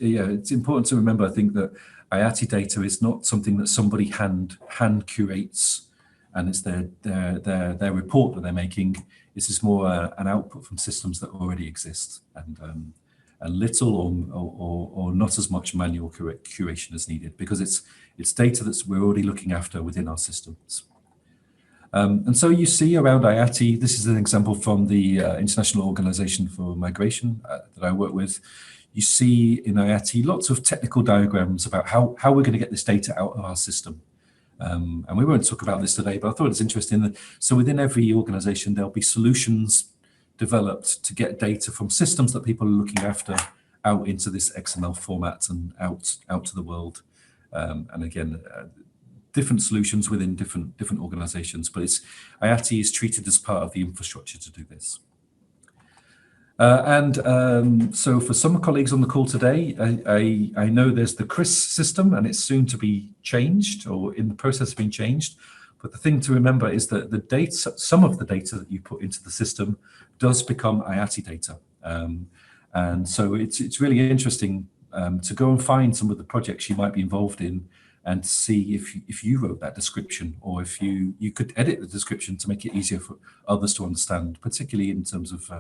important to remember, I think, that IATI data is not something that somebody hand curates and it's their report that they're making. This is more an output from systems that already exist, and little or not as much manual curation is needed, because it's data that we're already looking after within our systems. And so you see around IATI, this is an example from the International Organization for Migration that I work with. You see in IATI lots of technical diagrams about how we're going to get this data out of our system. And we won't talk about this today, but I thought it's interesting that, so within every organization, there'll be solutions developed to get data from systems that people are looking after out into this XML format and out to the world. And again, different solutions within different organizations, but IATI is treated as part of the infrastructure to do this. So for some colleagues on the call today, I know there's the CRIS system, and it's soon to be changed or in the process of being changed. But the thing to remember is that the data, some of the data that you put into the system does become IATI data. And so it's really interesting to go and find some of the projects you might be involved in and see if you wrote that description, or if you could edit the description to make it easier for others to understand, particularly in terms of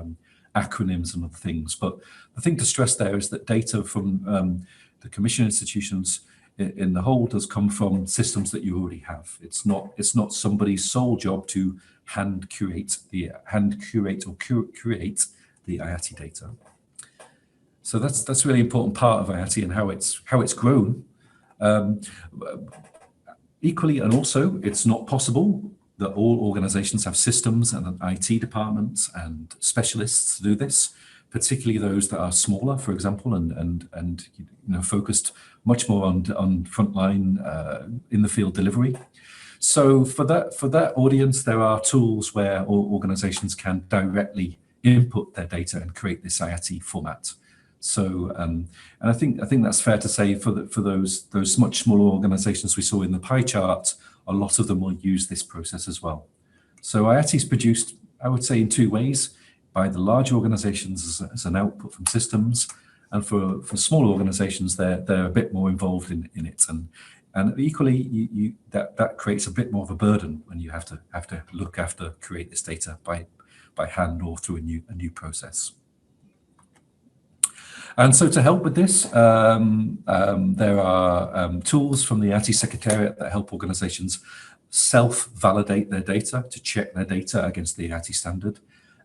acronyms and other things. But the thing to stress there is that data from the Commission institutions in the whole does come from systems that you already have. It's not somebody's sole job to hand curate or create the IATI data. So that's a really important part of IATI and how it's grown. Equally, and also, it's not possible that all organizations have systems and an IT departments and specialists to do this, particularly those that are smaller, for example, and focused much more on frontline in the field delivery. So for that audience, there are tools where organizations can directly input their data and create this IATI format. So, and I think that's fair to say for those much smaller organizations we saw in the pie chart, a lot of them will use this process as well. So IATI is produced, I would say, in two ways: by the large organizations as an output from systems, and for smaller organizations, they're a bit more involved in it. And equally, that creates a bit more of a burden when you have to look after create this data by hand or through a new process. And so to help with this, there are tools from the IATI Secretariat that help organizations self-validate their data, to check their data against the IATI standard.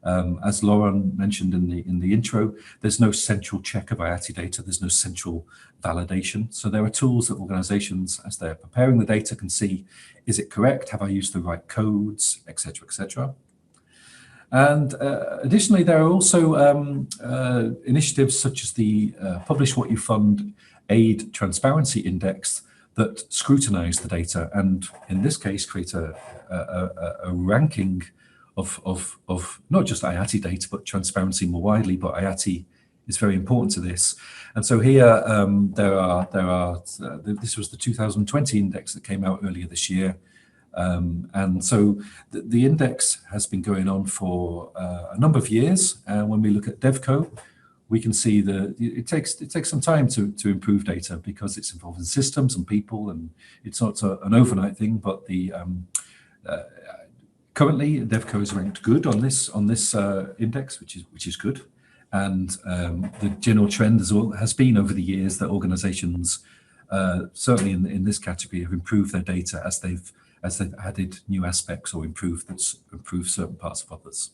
As Lauren mentioned in the intro, there's no central check of IATI data, there's no central validation. So there are tools that organizations, as they're preparing the data, can see, is it correct? Have I used the right codes, etc., etc. And additionally, there are also initiatives such as the Publish What You Fund Aid Transparency Index that scrutinize the data, and in this case create a ranking of not just IATI data, but transparency more widely. But IATI is very important to this. And so here this was the 2020 index that came out earlier this year. And so the index has been going on for a number of years. And when we look at DevCo, we can see that it takes some time to improve data, because it's involved in systems and people, and it's not an overnight thing. But currently, DevCo is ranked good on this index, which is good. And the general trend has been over the years that organizations, certainly in this category, have improved their data as they've added new aspects or improved certain parts of others.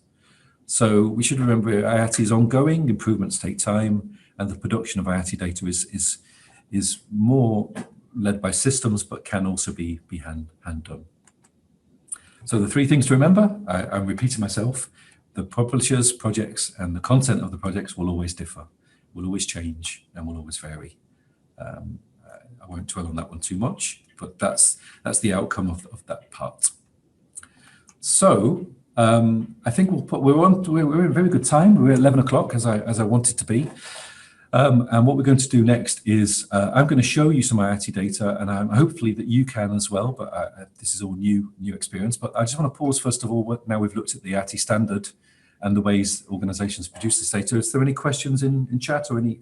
So we should remember IATI is ongoing, improvements take time, and the production of IATI data is more led by systems, but can also be hand done. So the three things to remember, I'm repeating myself: the publishers, projects, and the content of the projects will always differ, will always change, and will always vary. I won't dwell on that one too much, but that's the outcome of that part. So I think we're in very good time. We're at 11 o'clock as I wanted to be. And what we're going to do next is I'm going to show you some IATI data, and hopefully that you can as well. But this is all new experience. But I just want to pause first of all. Now we've looked at the IATI standard and the ways organisations produce this data. Is there any questions in chat or any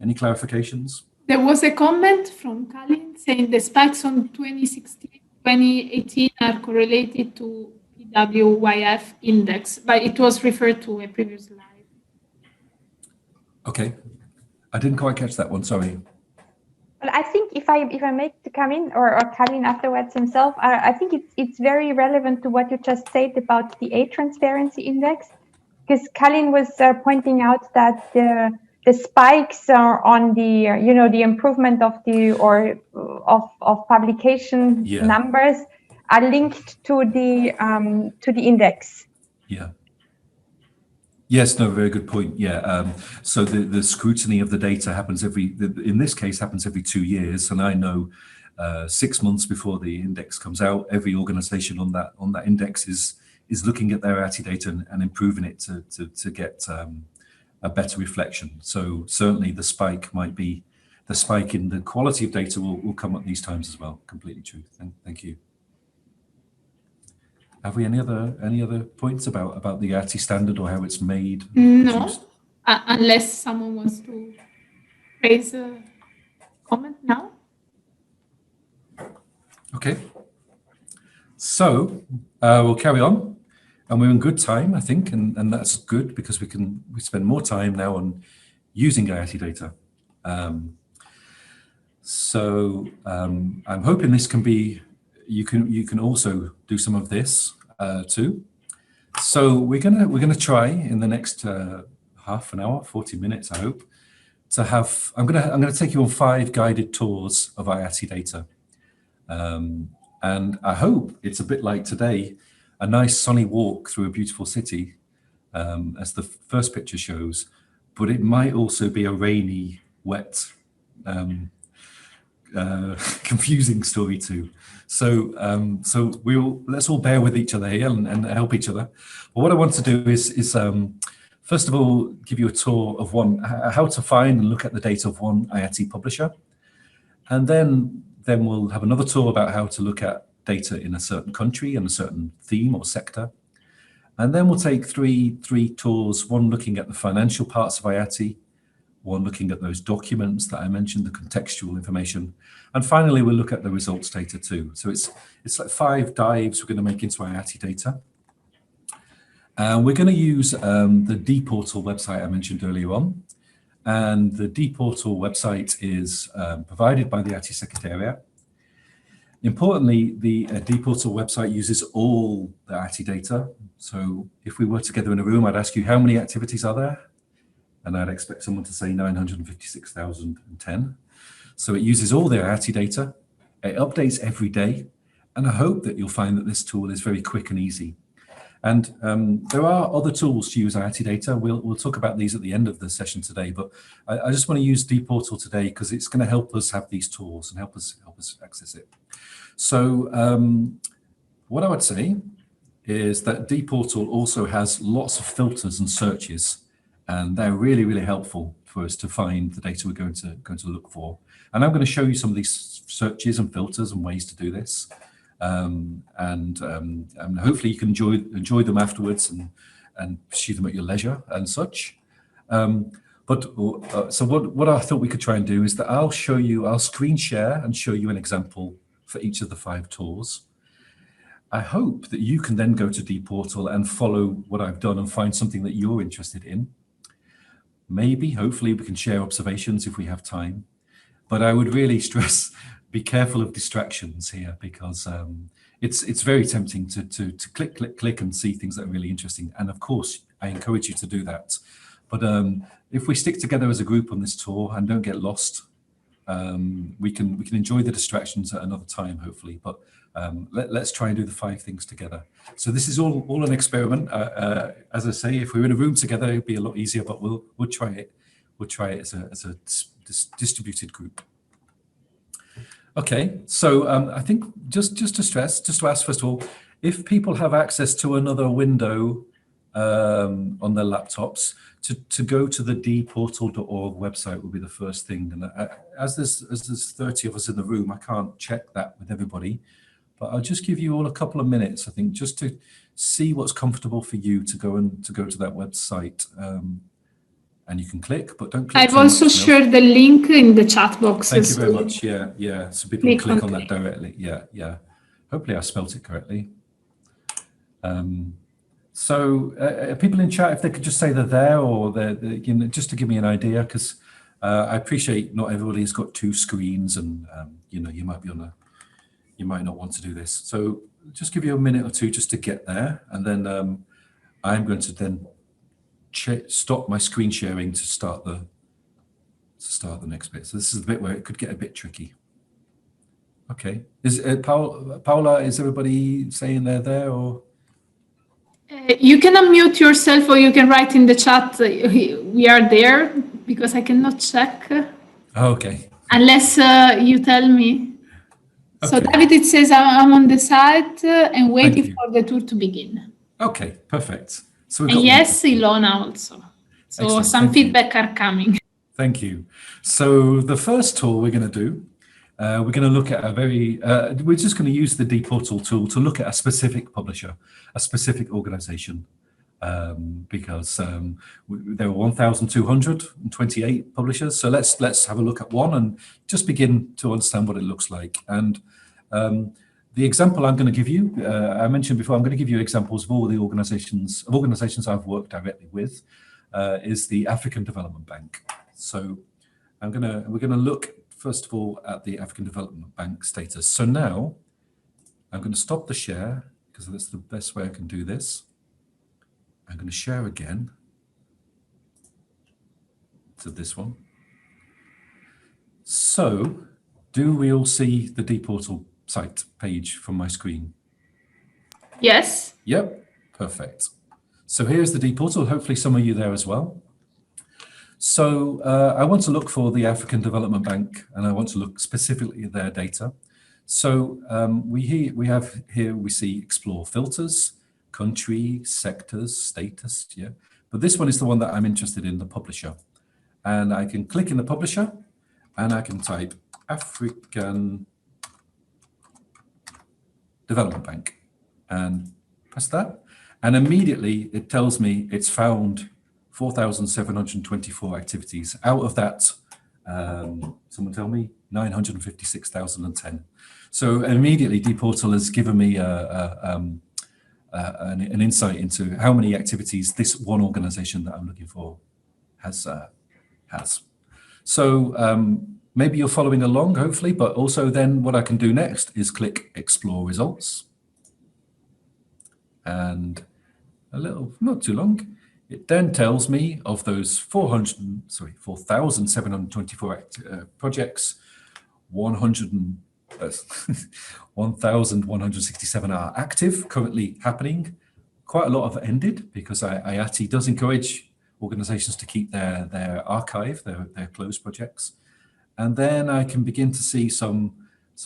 clarifications? There was a comment from Colin saying the spikes on 2016-2018 are correlated to PWYF index, but it was referred to a previous slide. Okay, I didn't quite catch that one. Sorry. Well, I think if I may come in, or Colin afterwards himself, I think it's very relevant to what you just said about the Aid Transparency Index, because Colin was pointing out that the spikes are on the the improvement of of publication numbers are linked to the index. Yeah. Yes, no, very good point. Yeah. So the scrutiny of the data happens in this case happens every 2 years, and I know 6 months before the index comes out, every organization on that index is looking at their IATI data and improving it to get a better reflection. So certainly the spike in the quality of data will come at these times as well. Completely true. Thank you. Have we any other points about the IATI standard or how it's made? No, unless someone wants to raise a comment now. Okay. So we'll carry on, and we're in good time, I think, and that's good because we spend more time now on using IATI data. I'm hoping this can be, you can also do some of this too. So we're gonna try in the next half an hour, 40 minutes, I hope, to have. I'm gonna take you on 5 guided tours of IATI data, and I hope it's a bit like today, a nice sunny walk through a beautiful city, as the first picture shows, but it might also be a rainy, wet, confusing story too. So let's all bear with each other here and help each other. But what I want to do is first of all give you a tour of how to find and look at the data of one IATI publisher, and then we'll have another tour about how to look at data in a certain country and a certain theme or sector, and then we'll take three tours: one looking at the financial parts of IATI, one looking at those documents that I mentioned, the contextual information, and finally we'll look at the results data too. So it's like 5 dives we're going to make into IATI data. And we're going to use the dportal website I mentioned earlier on. And the dportal website is provided by the IATI Secretariat. Importantly, the dportal website uses all the IATI data. So if we were together in a room, I'd ask you, how many activities are there? And I'd expect someone to say 956,010. So it uses all the IATI data. It updates every day. And I hope that you'll find that this tool is very quick and easy. And there are other tools to use IATI data. We'll talk about these at the end of the session today, but I just want to use dportal today because it's going to help us have these tools and help us access it. So what I would say is that dportal also has lots of filters and searches, and they're really, really helpful for us to find the data we're going to look for. And I'm going to show you some of these searches and filters and ways to do this. And hopefully you can enjoy them afterwards and pursue them at your leisure and such. So what I thought we could try and do is that I'll screen share and show you an example for each of the 5 tours. I hope that you can then go to dportal and follow what I've done and find something that you're interested in. Hopefully we can share observations if we have time, but I would really stress, be careful of distractions here, because it's very tempting to click and see things that are really interesting. And of course, I encourage you to do that. But if we stick together as a group on this tour and don't get lost, we can enjoy the distractions at another time, hopefully. But let's try and do the 5 things together. So this is all an experiment. As I say, if we were in a room together, it'd be a lot easier. But we'll try it. We'll try it as a distributed group. Okay. So I think just to ask first of all, if people have access to another window on their laptops, to go to the dportal.org website would be the first thing. And as there's 30 of us in the room, I can't check that with everybody. But I'll just give you all a couple of minutes, I think, just to see what's comfortable for you to go to that website. And you can click, but don't click. I've also shared the link in the chat box. Thank you very much. Yeah. So people can click on that directly. Yeah. Hopefully I spelt it correctly. So people in chat, if they could just say they're there, or they're just to give me an idea, because I appreciate not everybody's got 2 screens, and you might not want to do this. So just give you a minute or 2 just to get there, and then I'm going to then stop my screen sharing to start the next bit. So this is the bit where it could get a bit tricky. Okay, is Paula? Is everybody saying they're there, or? You can unmute yourself, or you can write in the chat, we are there, because I cannot check. Okay. Unless you tell me. Okay. So David, it says I'm on the site and waiting for the tour to begin. Okay, perfect. So and yes, Ilona also. So excellent. Some feedback are coming. Thank you. So the first tour we're going to do, we're going to look at we're just going to use the dportal tool to look at a specific publisher, a specific organization, because there are 1,228 publishers. So let's have a look at one and just begin to understand what it looks like. And The example I'm going to give you, I mentioned before, I'm going to give you examples of all the organizations I've worked directly with, is the African Development Bank. So we're going to look first of all at the African Development Bank status. So now I'm going to stop the share because that's the best way I can do this. I'm going to share again to this one. So do we all see the dportal site page from my screen? Yes. Yep, perfect. So here's the dportal. Hopefully some of you there as well. So I want to look for the African Development Bank, and I want to look specifically at their data. So we see explore filters, country, sectors, status, yeah. But this one is the one that I'm interested in, the publisher. And I can click in the publisher and I can type African Development Bank and press that. And immediately it tells me it's found 4,724 activities. Out of that, someone tell me, 956,010. So immediately dportal has given me an insight into how many activities this one organization that I'm looking for has. So maybe you're following along, hopefully, but also then what I can do next is click Explore Results. And not too long, it then tells me of those 4,724 projects, 1,167 are active, currently happening. Quite a lot have ended because IATI does encourage organizations to keep their archive, their closed projects. And then I can begin to see some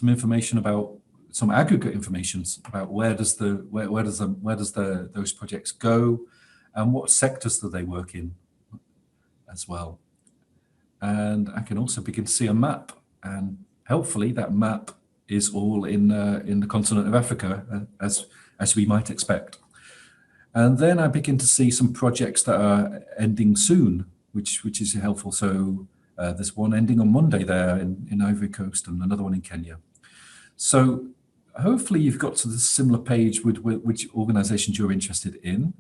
information about some aggregate information about where does those projects go and what sectors do they work in as well. And I can also begin to see a map, and hopefully that map is all in the continent of Africa, as we might expect. And then I begin to see some projects that are ending soon, which is helpful. So there's one ending on Monday there in Ivory Coast and another one in Kenya. So hopefully you've got to the similar page with which organizations you're interested in.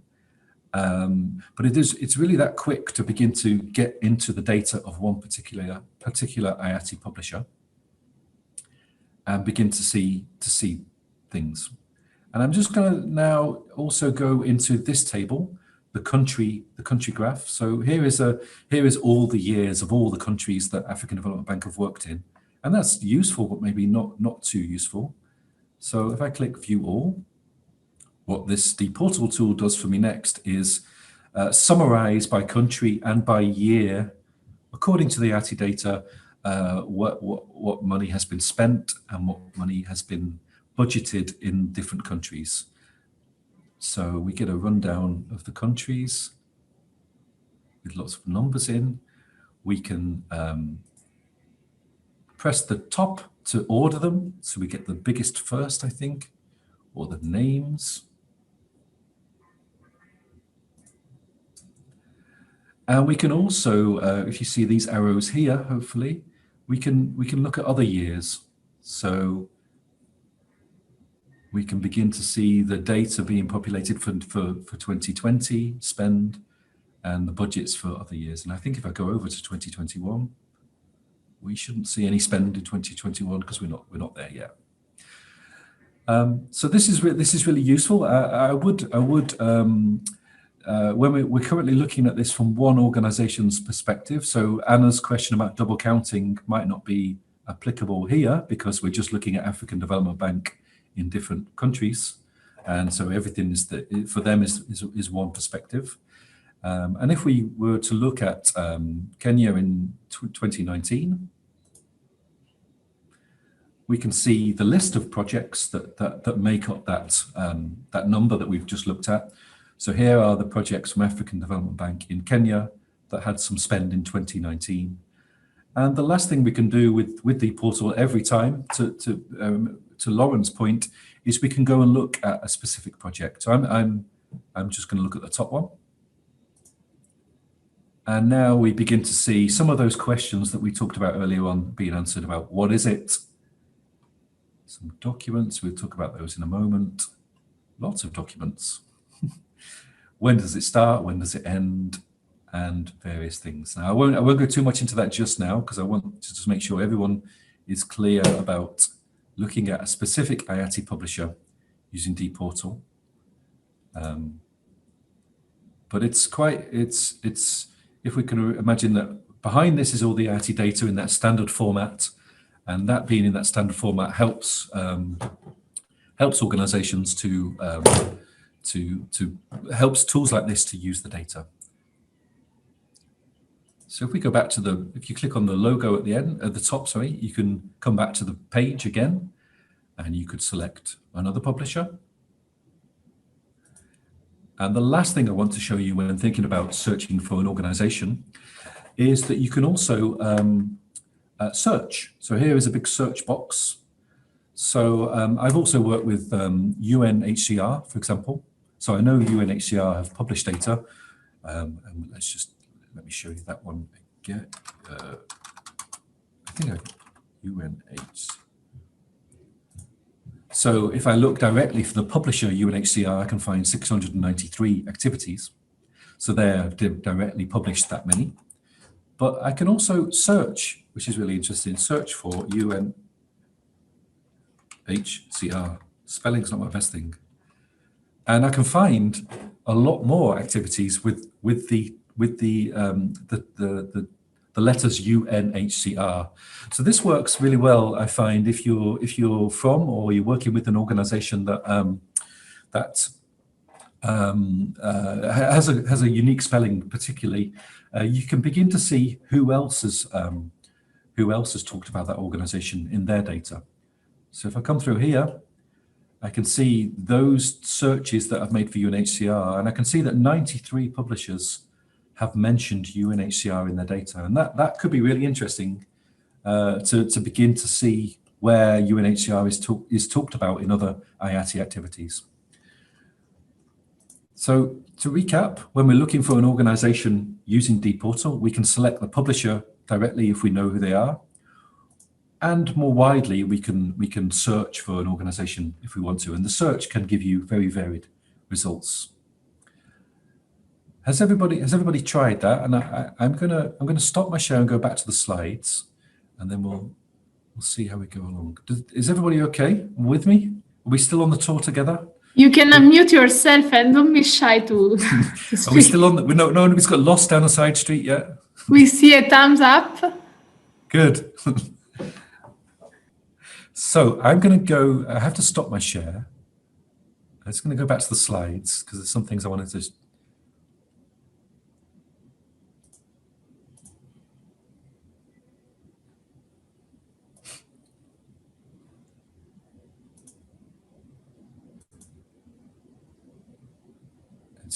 But it's really that quick to begin to get into the data of one particular IATI publisher and begin to see things. And I'm just going to now also go into this table, the country graph. So here is all the years of all the countries that African Development Bank have worked in, and that's useful, but maybe not too useful. So if I click View All, what this dportal tool does for me next is summarize by country and by year, according to the IATI data, what money has been spent and what money has been budgeted in different countries. So we get a rundown of the countries with lots of numbers in. We can press the top to order them. So we get the biggest first, I think, or the names. And we can also, if you see these arrows here, hopefully, we can look at other years. So we can begin to see the data being populated for 2020 spend and the budgets for other years. And I think if I go over to 2021, we shouldn't see any spend in 2021 because we're not there yet. So this is really useful. I would when we're currently looking at this from one organization's perspective. So Anna's question about double counting might not be applicable here because we're just looking at African Development Bank in different countries, and so everything for them is one perspective. And if we were to look at Kenya in 2019, we can see the list of projects that make up that number that we've just looked at. So here are the projects from African Development Bank in Kenya that had some spend in 2019. And the last thing we can do with the portal every time, to Lauren's point, is we can go and look at a specific project. So I'm just going to look at the top one. And now we begin to see some of those questions that we talked about earlier on being answered about what is it? Some documents, we'll talk about those in a moment. Lots of documents. When does it start? When does it end? And various things. Now, I won't go too much into that just now, because I want to just make sure everyone is clear about looking at a specific IATI publisher using dportal. But it's if we can imagine that behind this is all the IATI data in that standard format, and that being in that standard format helps organizations helps tools like this to use the data. So if we go back to if you click on the logo at the top, sorry, you can come back to the page again, and you could select another publisher. And the last thing I want to show you when I'm thinking about searching for an organization is that you can also search. So here is a big search box. So I've also worked with UNHCR, for example. So I know UNHCR have published data. And let me show you that one again. I think UNHCR. So if I look directly for the publisher UNHCR, I can find 693 activities. So they've directly published that many. But I can also search, which is really interesting, search for UNHCR. Spelling's not my best thing. And I can find a lot more activities with the letters UNHCR. So this works really well, I find, if you're from or you're working with an organization that has a unique spelling, particularly, you can begin to see who else has talked about that organization in their data. So if I come through here, I can see those searches that I've made for UNHCR, and I can see that 93 publishers have mentioned UNHCR in their data. And that could be really interesting to begin to see where UNHCR is talked about in other IATI activities. So to recap, when we're looking for an organization using dportal, we can select the publisher directly if we know who they are. And more widely, we can search for an organization if we want to. And the search can give you very varied results. Has everybody tried that? And I'm gonna stop my share and go back to the slides, and then we'll see how we go along. Is everybody okay with me? Are we still on the tour together? You can unmute yourself and don't be shy to speak. Are we still on? No, nobody's got lost down a side street yet. We see a thumbs up. Good. So I'm going to go. I have to stop my share. I'm just going to go back to the slides because there's some things I wanted to. It's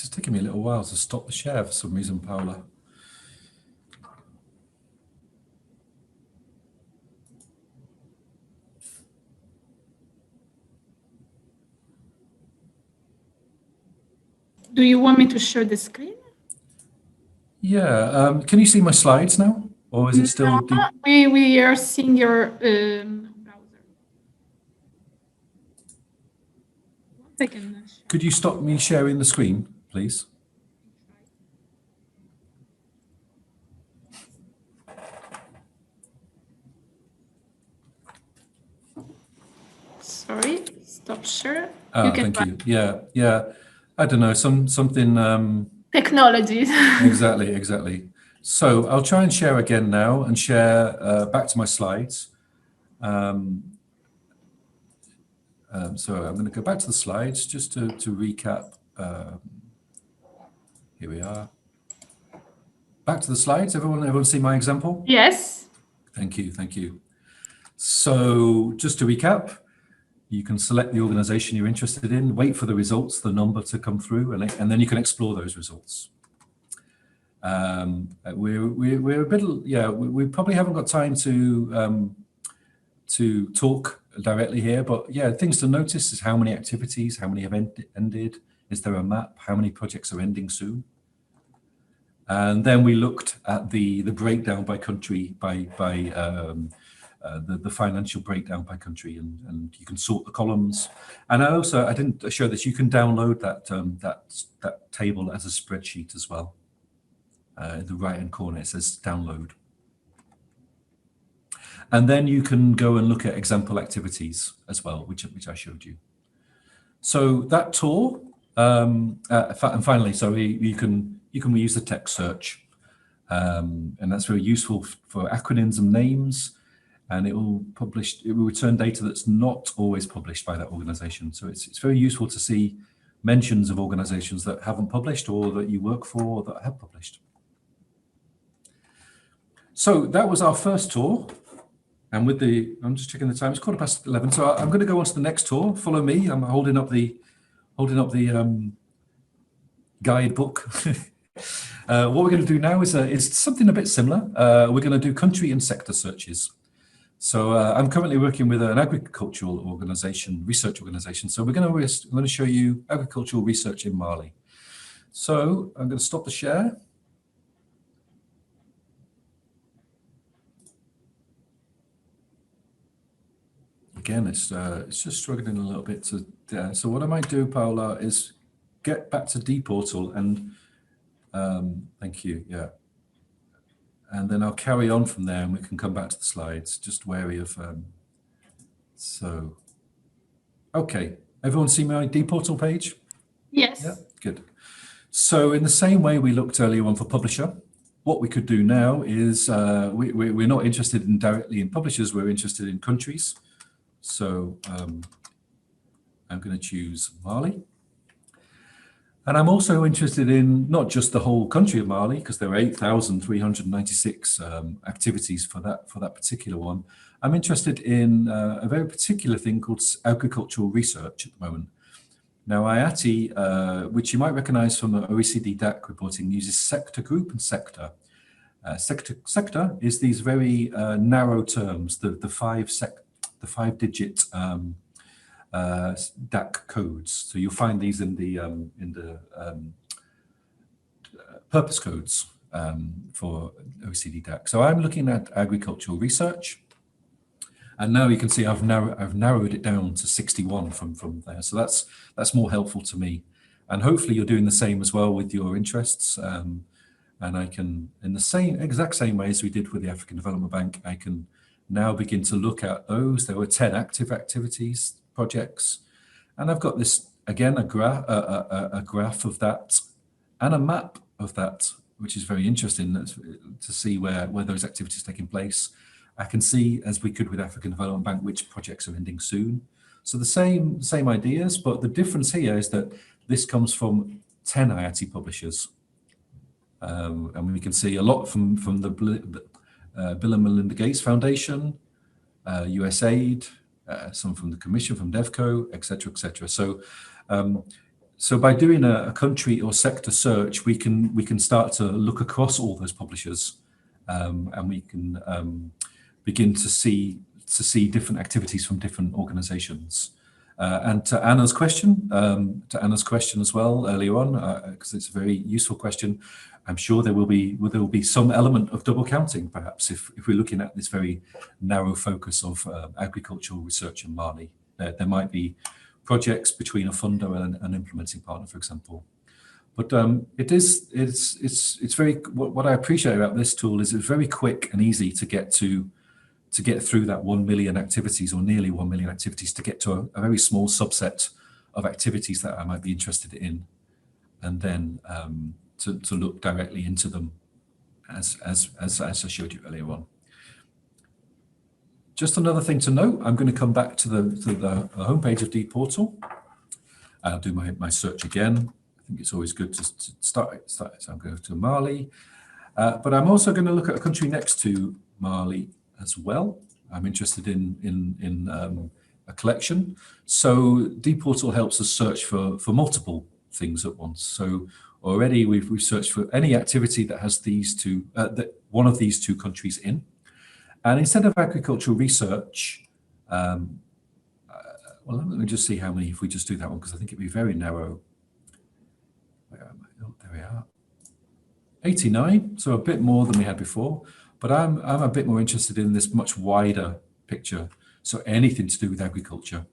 just taking me a little while to stop the share for some reason, Paula. Do you want me to share the screen? Yeah. Can you see my slides now? Or is it still... No, we are seeing your browser. 1 second. Could you stop me sharing the screen, please? Sorry, stop share. Oh, thank you. Yeah. I don't know, something... Technology. Exactly. So I'll try and share again now and share back to my slides. So I'm going to go back to the slides just to recap. Here we are. Back to the slides. Everyone see my example? Yes. Thank you. So just to recap, you can select the organization you're interested in, wait for the results, the number to come through, and then you can explore those results. We're a bit, we probably haven't got time to talk directly here, but yeah, things to notice is how many activities, how many have ended, is there a map, how many projects are ending soon? And then we looked at the breakdown by country, by the financial breakdown by country, and you can sort the columns. And I didn't show this. You can download that table as a spreadsheet as well. In the right-hand corner, it says download. And then you can go and look at example activities as well, which I showed you. So that tool, and finally, so you can use the text search, and that's very useful for acronyms and names. And it will return data that's not always published by that organization. So it's very useful to see mentions of organizations that haven't published or that you work for or that have published. So that was our first tour. And I'm just checking the time, it's 11:15. So I'm going to go on to the next tour. Follow me. I'm holding up the guidebook. What we're going to do now is something a bit similar. We're going to do country and sector searches. So I'm currently working with an agricultural research organization. So I'm going to show you agricultural research in Mali. So I'm going to stop the share. Again, it's just struggling a little bit to. So what I might do, Paula, is get back to dportal and thank you. Yeah. And then I'll carry on from there and we can come back to the slides, just wary of, so, okay. Everyone see my dportal page? Yes. Yeah, good. So in the same way we looked earlier on for publisher, what we could do now is we're not interested directly in publishers, we're interested in countries. So I'm going to choose Mali. And I'm also interested in not just the whole country of Mali, because there are 8,396 activities for that particular one. I'm interested in a very particular thing called agricultural research at the moment. Now, IATI, which you might recognize from the OECD DAC reporting, uses sector group and sector. Sector is these very narrow terms, the 5-digit DAC codes. So you'll find these in the purpose codes for OECD DAC. So I'm looking at agricultural research, and now you can see I've narrowed it down to 61 from there. So that's more helpful to me, and hopefully you're doing the same as well with your interests. And I can, in the exact same way as we did with the African Development Bank, I can now begin to look at those. There were 10 active activities, projects, and I've got this again a graph of that and a map of that, which is very interesting to see where those activities are taking place. I can see, as we could with African Development Bank, which projects are ending soon. So the same ideas, but the difference here is that this comes from 10 IATI publishers, and we can see a lot from the Bill and Melinda Gates Foundation, USAID, some from the Commission, from DevCo, et cetera, So by doing a country or sector search, we can start to look across all those publishers, and we can begin to see different activities from different organizations. And to Anna's question as well earlier on, because it's a very useful question, I'm sure there will be some element of double counting, perhaps, if we're looking at this very narrow focus of agricultural research in Mali. There might be projects between a funder and an implementing partner, for example. But it's very, what I appreciate about this tool is it's very quick and easy to get through that 1 million activities, or nearly 1 million activities, to get to a very small subset of activities that I might be interested in, and then to look directly into them as I showed you earlier on. Just another thing to note, I'm going to come back to the homepage of dportal. I'll do my search again. I think it's always good to start. So I'm going to Mali, but I'm also going to look at a country next to Mali as well. I'm interested in a collection. So dportal helps us search for multiple things at once. So already we've searched for any activity that has these two, one of these two countries in. And instead of agricultural research, well, let me just see how many, if we just do that one, because I think it'd be very narrow. Where am I? Oh, there we are. 89, so a bit more than we had before. But I'm a bit more interested in this much wider picture. So anything to do with agriculture.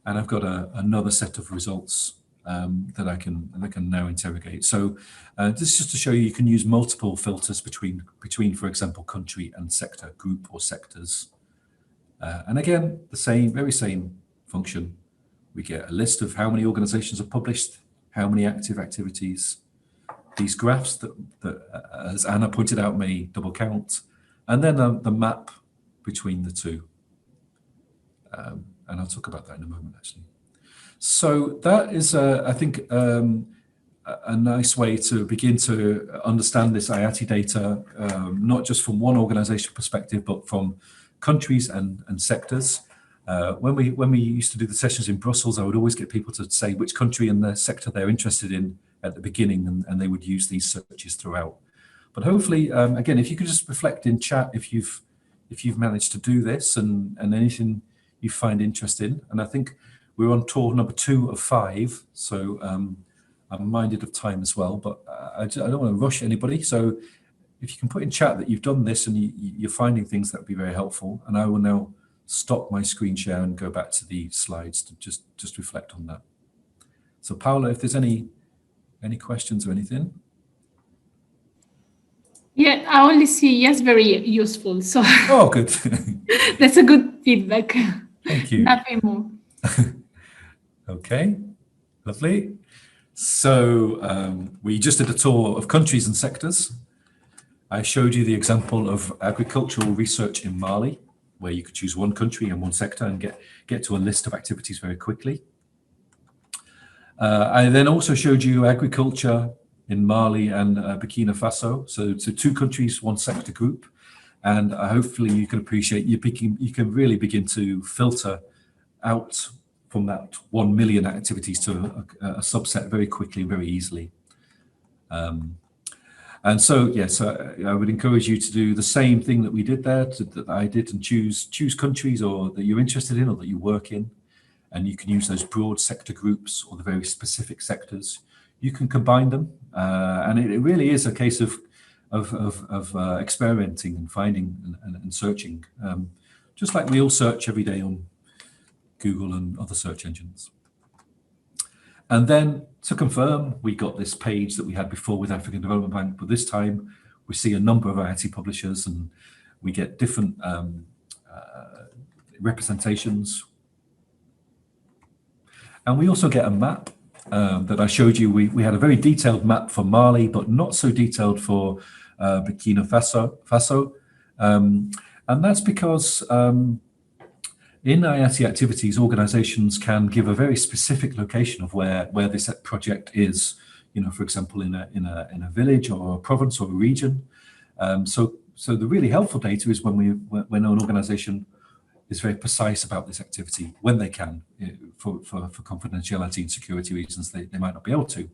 And I've got another set of results that I can now interrogate. So this is just to show you can use multiple filters between, for example, country and sector, group or sectors. And again, the very same function. We get a list of how many organizations are published, how many active activities, these graphs that as Anna pointed out, may double count, and then the map between the two. And I'll talk about that in a moment, actually. So that is, I think, a nice way to begin to understand this IATI data, not just from one organization perspective, but from countries and sectors. When we used to do the sessions in Brussels, I would always get people to say which country and the sector they're interested in at the beginning, and they would use these searches throughout. But hopefully, again, if you could just reflect in chat if you've managed to do this and anything you find interesting. And I think we're on tour number 2 of 5, so I'm minded of time as well, but I don't want to rush anybody. So if you can put in chat that you've done this and you're finding things, that would be very helpful. And I will now stop my screen share and go back to the slides to just reflect on that. So Paula, if there's any questions or anything? Yeah, I only see yes, very useful. So oh, good. That's a good feedback. Thank you. Nothing more. Okay, lovely. So we just did a tour of countries and sectors. I showed you the example of agricultural research in Mali, where you could choose one country and one sector and get to a list of activities very quickly. I then also showed you agriculture in Mali and Burkina Faso. So 2 countries, 1 sector group. And hopefully you can appreciate, you can really begin to filter out from that 1 million activities to a subset very quickly, very easily. And so, yes, I would encourage you to do the same thing that we did there, that I did, and choose countries or that you're interested in or that you work in. And you can use those broad sector groups or the very specific sectors. You can combine them. And it really is a case of experimenting and finding and searching, just like we all search every day on Google and other search engines. And then to confirm, we got this page that we had before with African Development Bank, but this time we see a number of IATI publishers and we get different representations. And we also get a map that I showed you. We had a very detailed map for Mali, but not so detailed for Burkina Faso. And that's because in IATI activities, organizations can give a very specific location of where this project is, for example, in a village or a province or a region. So the really helpful data is when an organization is very precise about this activity, when they can, for confidentiality and security reasons, they might not be able to.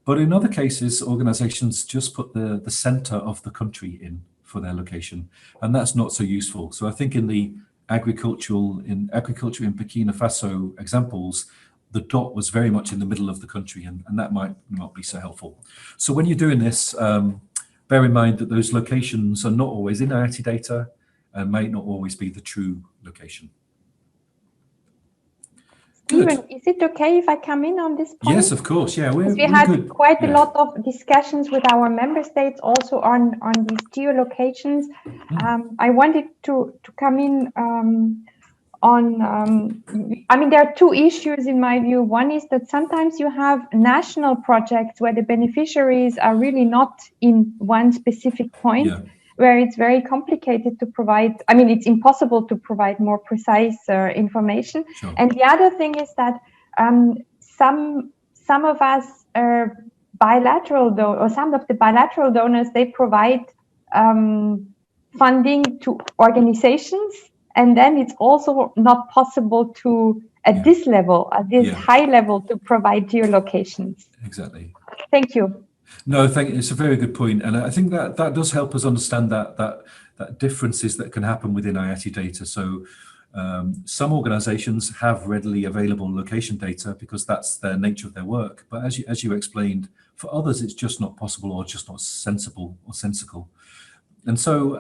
But in other cases, organizations just put the center of the country in for their location, and that's not so useful. So I think in the agriculture in Burkina Faso examples, the dot was very much in the middle of the country, and that might not be so helpful. So when you're doing this, bear in mind that those locations are not always in IATI data and might not always be the true location. Stephen, is it okay if I come in on this point? Yes, of course. Yeah, we had quite a lot of discussions with our member states also on these geolocations. I wanted to come in I mean, there are 2 issues in my view. One is that sometimes you have national projects where the beneficiaries are really not in one specific point, where it's very complicated to provide, I mean, it's impossible to provide more precise information. Sure. And the other thing is that some of us are bilateral, or some of the bilateral donors, they provide funding to organizations, and then it's also not possible to, at this level, at this high level, to provide geolocations. Exactly. Thank you. No, it's a very good point, and I think that does help us understand that differences that can happen within IATI data. So some organizations have readily available location data because that's the nature of their work. But as you explained, for others, it's just not possible or just not sensible or sensical. And so,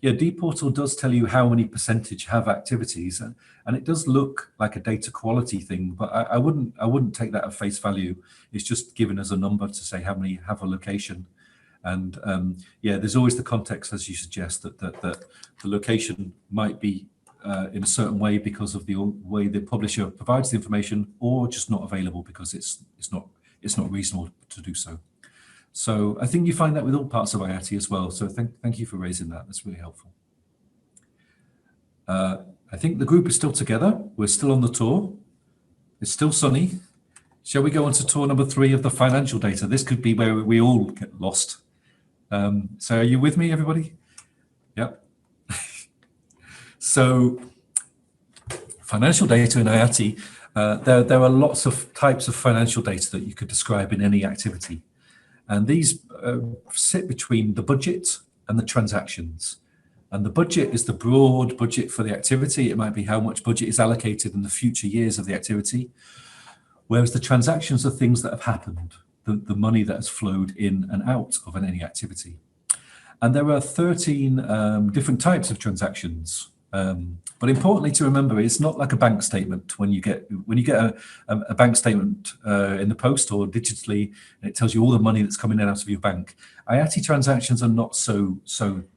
yeah, dportal does tell you how many percentage have activities, and it does look like a data quality thing, but I wouldn't take that at face value. It's just giving us a number to say how many have a location. And yeah, there's always the context, as you suggest, that the location might be in a certain way because of the way the publisher provides the information, or just not available because it's not reasonable to do so. So I think you find that with all parts of IATI as well. So thank you for raising that. That's really helpful. I think the group is still together. We're still on the tour. It's still sunny. Shall we go on to tour number 3 of the financial data? This could be where we all get lost. So are you with me, everybody? Yep. So financial data in IATI, there are lots of types of financial data that you could describe in any activity. And these sit between the budget and the transactions. And the budget is the broad budget for the activity. It might be how much budget is allocated in the future years of the activity. Whereas the transactions are things that have happened, the money that has flowed in and out of any activity. And there are 13 different types of transactions. But importantly to remember, it's not like a bank statement. When you get a bank statement in the post or digitally, and it tells you all the money that's coming in out of your bank. IATI transactions are not so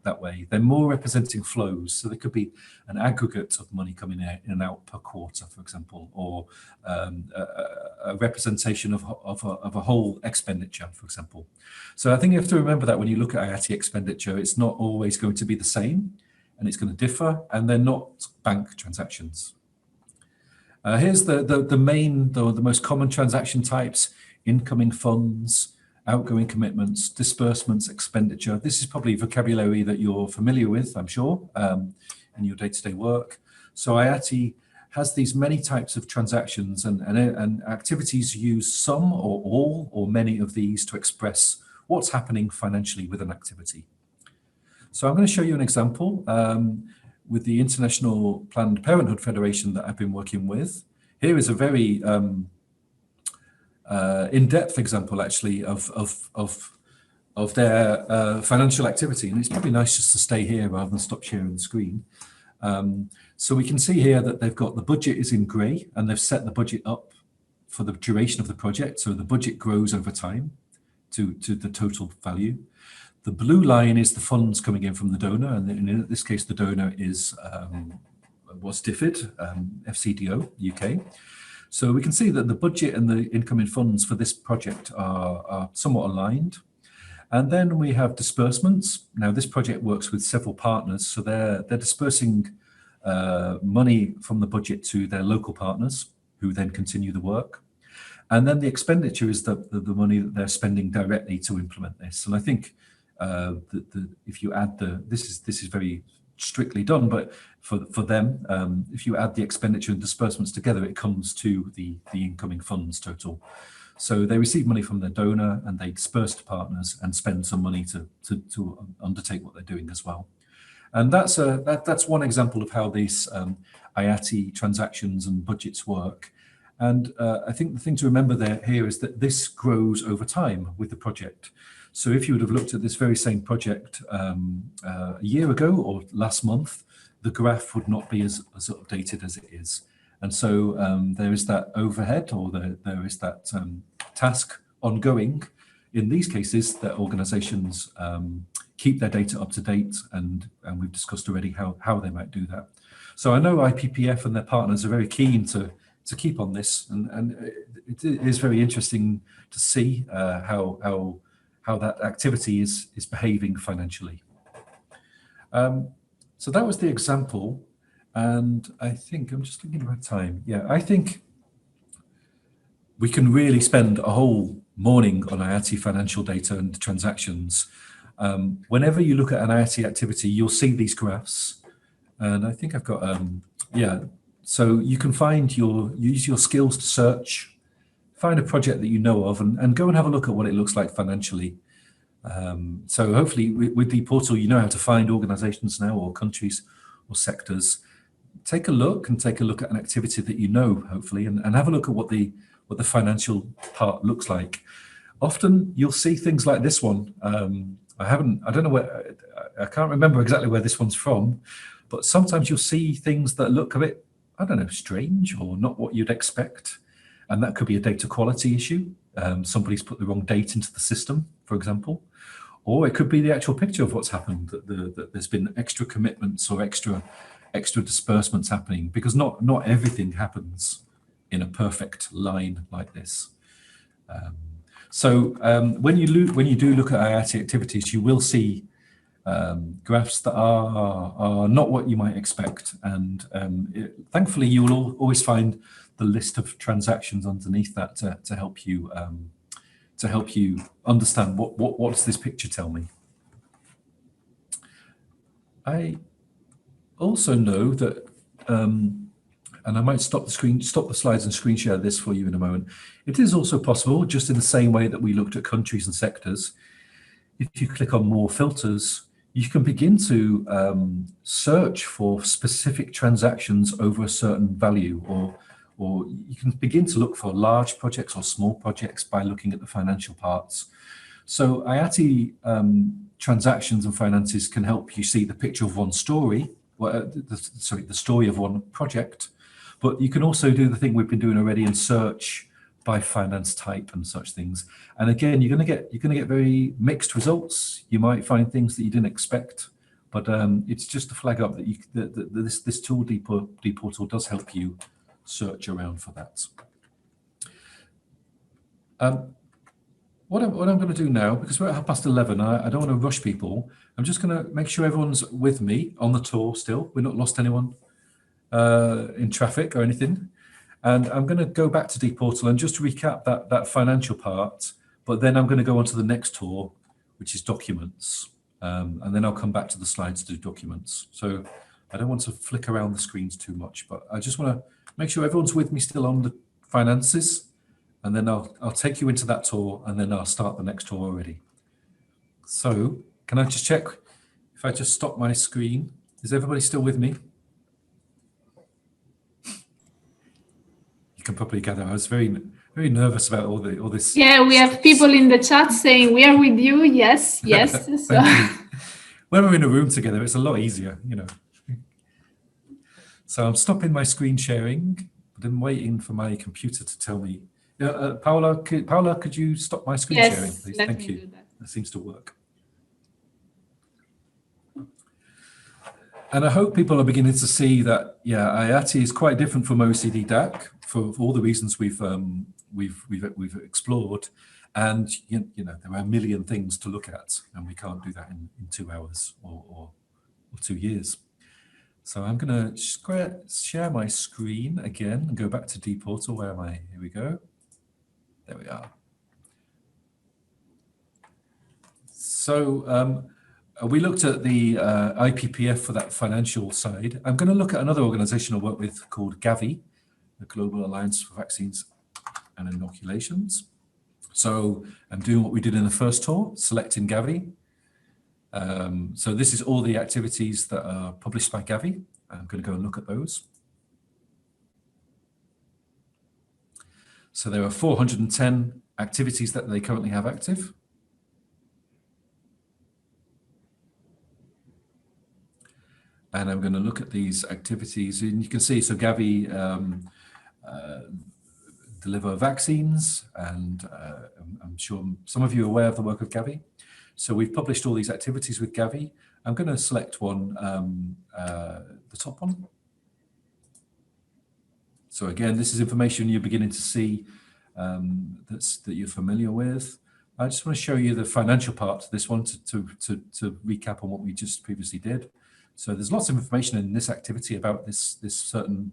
that way. They're more representing flows. So there could be an aggregate of money coming in and out per quarter, for example, or a representation of a whole expenditure, for example. So I think you have to remember that when you look at IATI expenditure, it's not always going to be the same. And it's going to differ, and they're not bank transactions. Here's the most common transaction types: incoming funds, outgoing commitments, disbursements, expenditure. This is probably vocabulary that you're familiar with, I'm sure, in your day-to-day work. So IATI has these many types of transactions, and activities use some or all or many of these to express what's happening financially with an activity. So I'm going to show you an example with the International Planned Parenthood Federation that I've been working with. Here is a very in-depth example, actually, of their financial activity. And it's probably nice just to stay here rather than stop sharing the screen. So we can see here that they've got the budget is in grey, and they've set the budget up for the duration of the project. So the budget grows over time to the total value. The blue line is the funds coming in from the donor, and in this case, the donor was DFID, FCDO, UK. So we can see that the budget and the incoming funds for this project are somewhat aligned. And then we have disbursements. Now, this project works with several partners, so they're dispersing money from the budget to their local partners, who then continue the work. And then the expenditure is the money that they're spending directly to implement this. And I think if you add this is very strictly done, but for them, if you add the expenditure and disbursements together, it comes to the incoming funds total. So they receive money from their donor, and they disperse to partners and spend some money to undertake what they're doing as well. And that's one example of how these IATI transactions and budgets work. And I think the thing to remember here is that this grows over time with the project. So if you would have looked at this very same project a year ago or last month, the graph would not be as updated as it is. And so there is that overhead, or there is that task ongoing. In these cases, that organizations keep their data up to date, and we've discussed already how they might do that. So I know IPPF and their partners are very keen to keep on this, and it is very interesting to see how that activity is behaving financially. So that was the example, and I think I'm just thinking about time. Yeah, I think we can really spend a whole morning on IATI financial data and transactions. Whenever you look at an IATI activity, you'll see these graphs, and I think I've got yeah. So you can use your skills to search, find a project that you know of, and go and have a look at what it looks like financially. So hopefully with the portal, you know how to find organizations now, or countries or sectors. Take a look at an activity that you know, hopefully, and have a look at what the financial part looks like. Often you'll see things like this one. I don't know where, I can't remember exactly where this one's from, but sometimes you'll see things that look a bit, I don't know, strange or not what you'd expect. And that could be a data quality issue. Somebody's put the wrong date into the system, for example. Or it could be the actual picture of what's happened, that there's been extra commitments or extra disbursements happening, because not everything happens in a perfect line like this. When you do look at IATI activities, you will see graphs that are not what you might expect, and thankfully you will always find the list of transactions underneath that to help you understand what does this picture tell me. I also know that, and I might stop the slides and screen share this for you in a moment. It is also possible, just in the same way that we looked at countries and sectors, if you click on more filters, you can begin to search for specific transactions over a certain value, or you can begin to look for large projects or small projects by looking at the financial parts. So IATI transactions and finances can help you see the picture of one story, the story of one project, but you can also do the thing we've been doing already and search by finance type and such things. And again, you're going to get very mixed results. You might find things that you didn't expect, but it's just to flag up that this tool, dPortal, does help you search around for that. What I'm going to do now, because we're at 11:30, I don't want to rush people. I'm just going to make sure everyone's with me on the tour still. We've not lost anyone in traffic or anything. And I'm going to go back to dPortal and just recap that financial part, but then I'm going to go on to the next tour, which is documents. And then I'll come back to the slides to do documents. So I don't want to flick around the screens too much, but I just want to make sure everyone's with me still on the finances, and then I'll take you into that tour, and then I'll start the next tour already. So can I just check if I just stop my screen? Is everybody still with me? You can probably gather I was very nervous about all this. Yeah, we have people in the chat saying we are with you. Yes, yes. So. When we're in a room together, it's a lot easier, you know. So I'm stopping my screen sharing, but I'm waiting for my computer to tell me. Paola, could you stop my screen sharing, please? Thank you. Do that. That seems to work. And I hope people are beginning to see that, yeah, IATI is quite different from OECD DAC for all the reasons we've explored. And you know, there are a million things to look at, and we can't do that in 2 hours or 2 years. So I'm going to share my screen again and go back to dPortal. Where am I? Here we go. There we are. So we looked at the IPPF for that financial side. I'm going to look at another organization I work with called Gavi, the Global Alliance for Vaccines and Inoculations. So I'm doing what we did in the first tour, selecting Gavi. So this is all the activities that are published by Gavi. I'm going to go and look at those. So there are 410 activities that they currently have active. And I'm going to look at these activities, and you can see, so Gavi deliver vaccines, and I'm sure some of you are aware of the work of Gavi. So we've published all these activities with Gavi. I'm going to select one, the top one. So again, this is information you're beginning to see that you're familiar with. I just want to show you the financial part of this one to recap on what we just previously did. So there's lots of information in this activity about this certain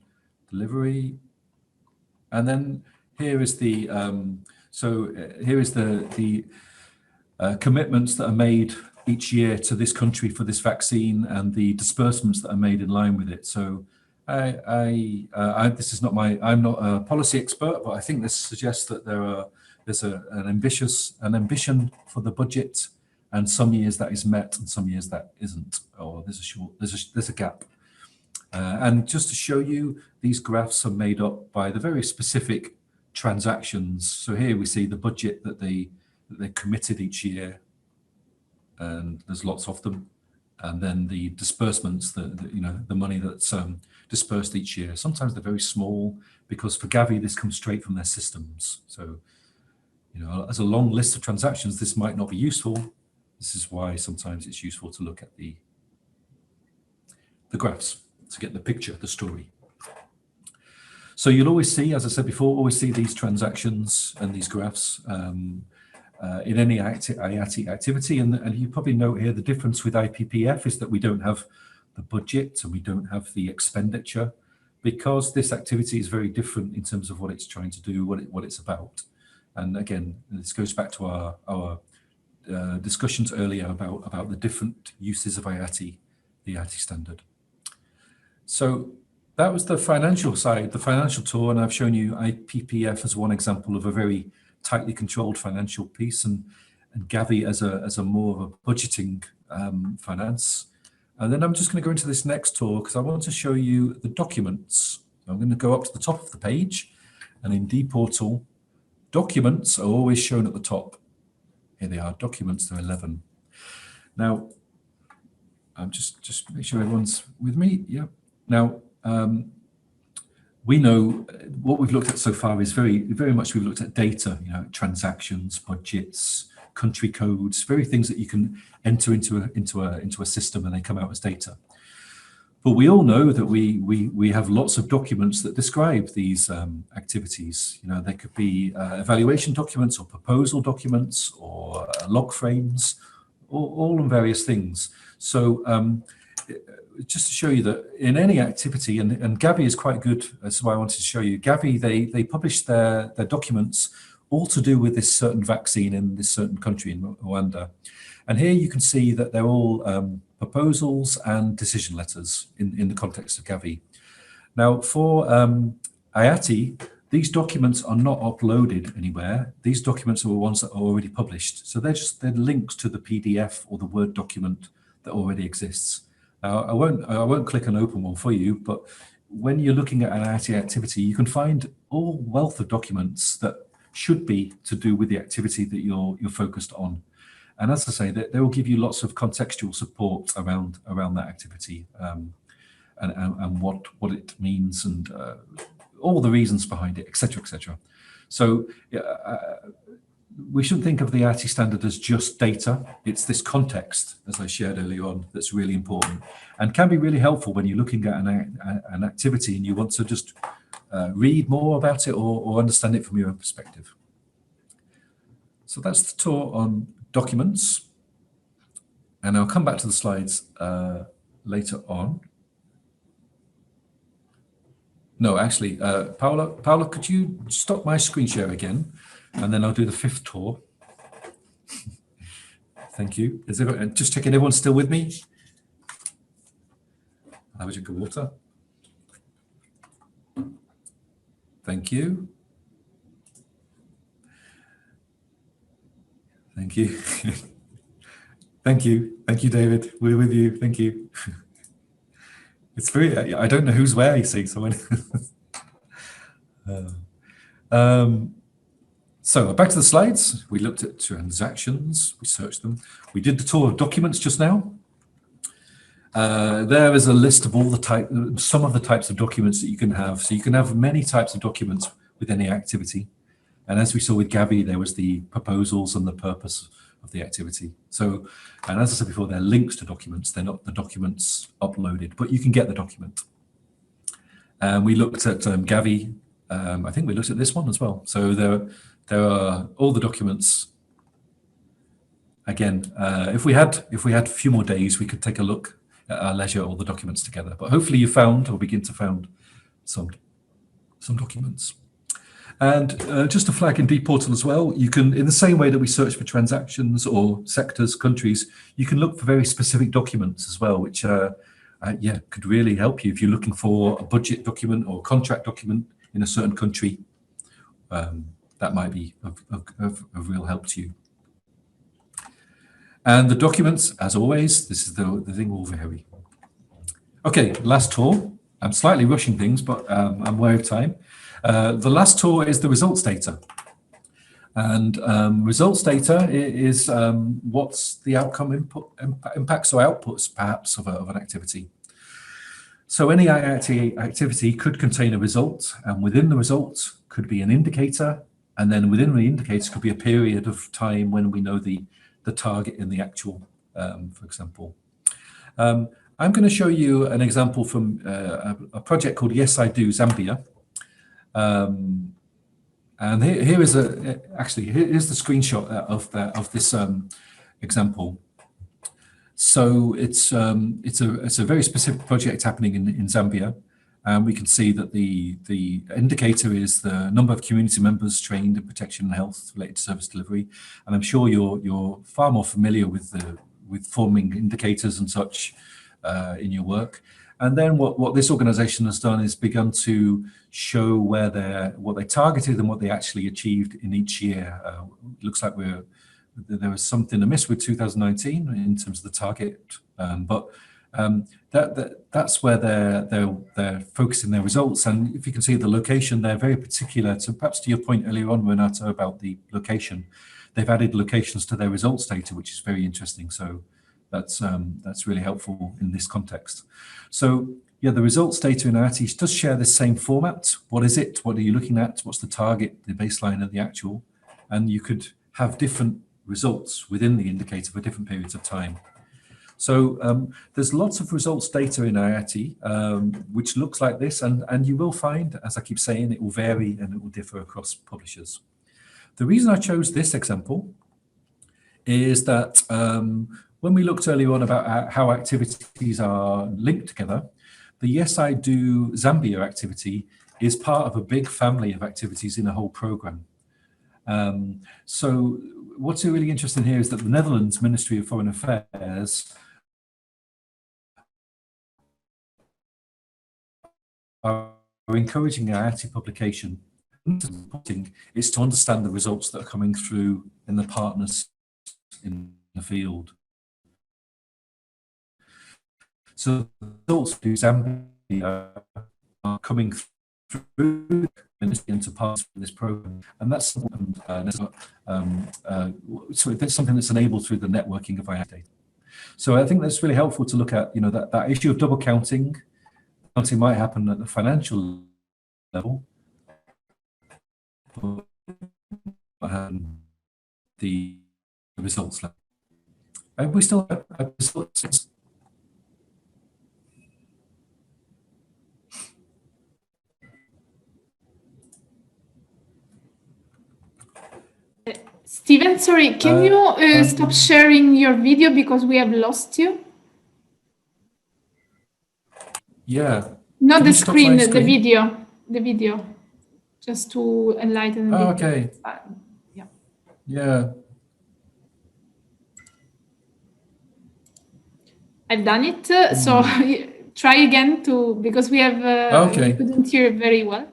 delivery. And then here is the commitments that are made each year to this country for this vaccine, and the disbursements that are made in line with it. So this is not I'm not a policy expert, but I think this suggests that there's an ambition for the budget, and some years that is met and some years that isn't, or there's a gap. And just to show you, these graphs are made up by the very specific transactions. So here we see the budget that they committed each year. and there's lots of them. And then the disbursements, the money that's dispersed each year. Sometimes they're very small, because for Gavi, this comes straight from their systems. So, as a long list of transactions, this might not be useful. This is why sometimes it's useful to look at the graphs to get the picture, the story. So you'll always see, as I said before, always see these transactions and these graphs in any IATI activity. And you probably note here the difference with IPPF is that we don't have the budget and we don't have the expenditure, because this activity is very different in terms of what it's trying to do, what it's about. And again, this goes back to our discussions earlier about the different uses of IATI, the IATI standard. So that was the financial side, the financial tour, and I've shown you IPPF as one example of a very tightly controlled financial piece, and Gavi as a more of a budgeting finance. And then I'm just going to go into this next tour because I want to show you the documents. So I'm going to go up to the top of the page, and in dPortal, documents are always shown at the top. Here they are, documents, there are 11. Now, I'm just make sure everyone's with me. Yeah. Now, we know what we've looked at so far is very much we've looked at data, transactions, budgets, country codes, very things that you can enter into a system and they come out as data. But we all know that we have lots of documents that describe these activities. They could be evaluation documents or proposal documents or log frames, all on various things. So just to show you that in any activity, and Gavi is quite good, that's why I wanted to show you. Gavi, they publish their documents all to do with this certain vaccine in this certain country in Rwanda. And here you can see that they're all proposals and decision letters in the context of Gavi. Now for IATI, these documents are not uploaded anywhere. These documents are the ones that are already published. So they're links to the PDF or the Word document that already exists. Now, I won't click and open one for you, but when you're looking at an IATI activity, you can find all wealth of documents that should be to do with the activity that you're focused on. And as I say, they will give you lots of contextual support around that activity and what it means and all the reasons behind it, etc., etc. So we shouldn't think of the IATI standard as just data. It's this context, as I shared earlier on, that's really important and can be really helpful when you're looking at an activity and you want to just read more about it or understand it from your own perspective. So that's the tour on documents. And I'll come back to the slides later on. No, actually, Paola, could you stop my screen share again? And then I'll do the fifth tour. Thank you. Just checking everyone's still with me. I'll have a drink of water. Thank you. Thank you. Thank you. Thank you, David. We're with you. Thank you. It's very, I don't know who's where, you see. So, so back to the slides. We looked at transactions. We searched them. We did the tour of documents just now. There is a list of all the some of the types of documents that you can have. So you can have many types of documents with any activity. And as we saw with Gavi, there was the proposals and the purpose of the activity. So, and as I said before, they're links to documents. They're not the documents uploaded, but you can get the document. And we looked at Gavi. I think we looked at this one as well. So there are all the documents. Again, if we had a few more days, we could take a look at our leisure, all the documents together. But hopefully you found or begin to find some documents. And just to flag in dPortal as well, you can, in the same way that we search for transactions or sectors, countries, you can look for very specific documents as well, which could really help you if you're looking for a budget document or contract document in a certain country. That might be of real help to you. And the documents, as always, this is the thing will vary. Okay, last tour. I'm slightly rushing things, but I'm aware of time. The last tour is the results data. And results data is what's the outcome impacts or outputs, perhaps, of an activity. So any IATI activity could contain a result, and within the result could be an indicator, and then within the indicator could be a period of time when we know the target in the actual, for example. I'm going to show you an example from a project called Yes I Do Zambia. And here is here's the screenshot of this example. So it's a very specific project happening in Zambia, and we can see that the indicator is the number of community members trained in protection and health related to service delivery. And I'm sure you're far more familiar with forming indicators and such in your work. And then what this organization has done is begun to show what they targeted and what they actually achieved in each year. It looks like there was something amiss with 2019 in terms of the target, but that's where they're focusing their results. And if you can see the location, they're very particular. So perhaps to your point earlier on, Renato, about the location, they've added locations to their results data, which is very interesting. So that's really helpful in this context. So yeah, the results data in IATI does share the same format. What is it? What are you looking at? What's the target, the baseline, and the actual? And you could have different results within the indicator for different periods of time. So there's lots of results data in IATI, which looks like this, and you will find, as I keep saying, it will vary and it will differ across publishers. The reason I chose this example is that when we looked earlier on about how activities are linked together, the Yes I Do Zambia activity is part of a big family of activities in a whole program. So what's really interesting here is that the Netherlands Ministry of Foreign Affairs are encouraging IATI publication. Is to understand the results that are coming through in the partners in the field. So the results of Zambia are coming through into parts of this program, and that's so that's something that's enabled through the networking of IATI. So I think that's really helpful to look at, that issue of double counting. Counting might happen at the financial level, but the results level. We still have results. Steven, sorry, can you stop sharing your video because we have lost you? Yeah. Not the screen, the video, just to enlighten. Oh, okay. Yeah. Yeah. I've done it. So try again because we have. Okay. We couldn't hear very well.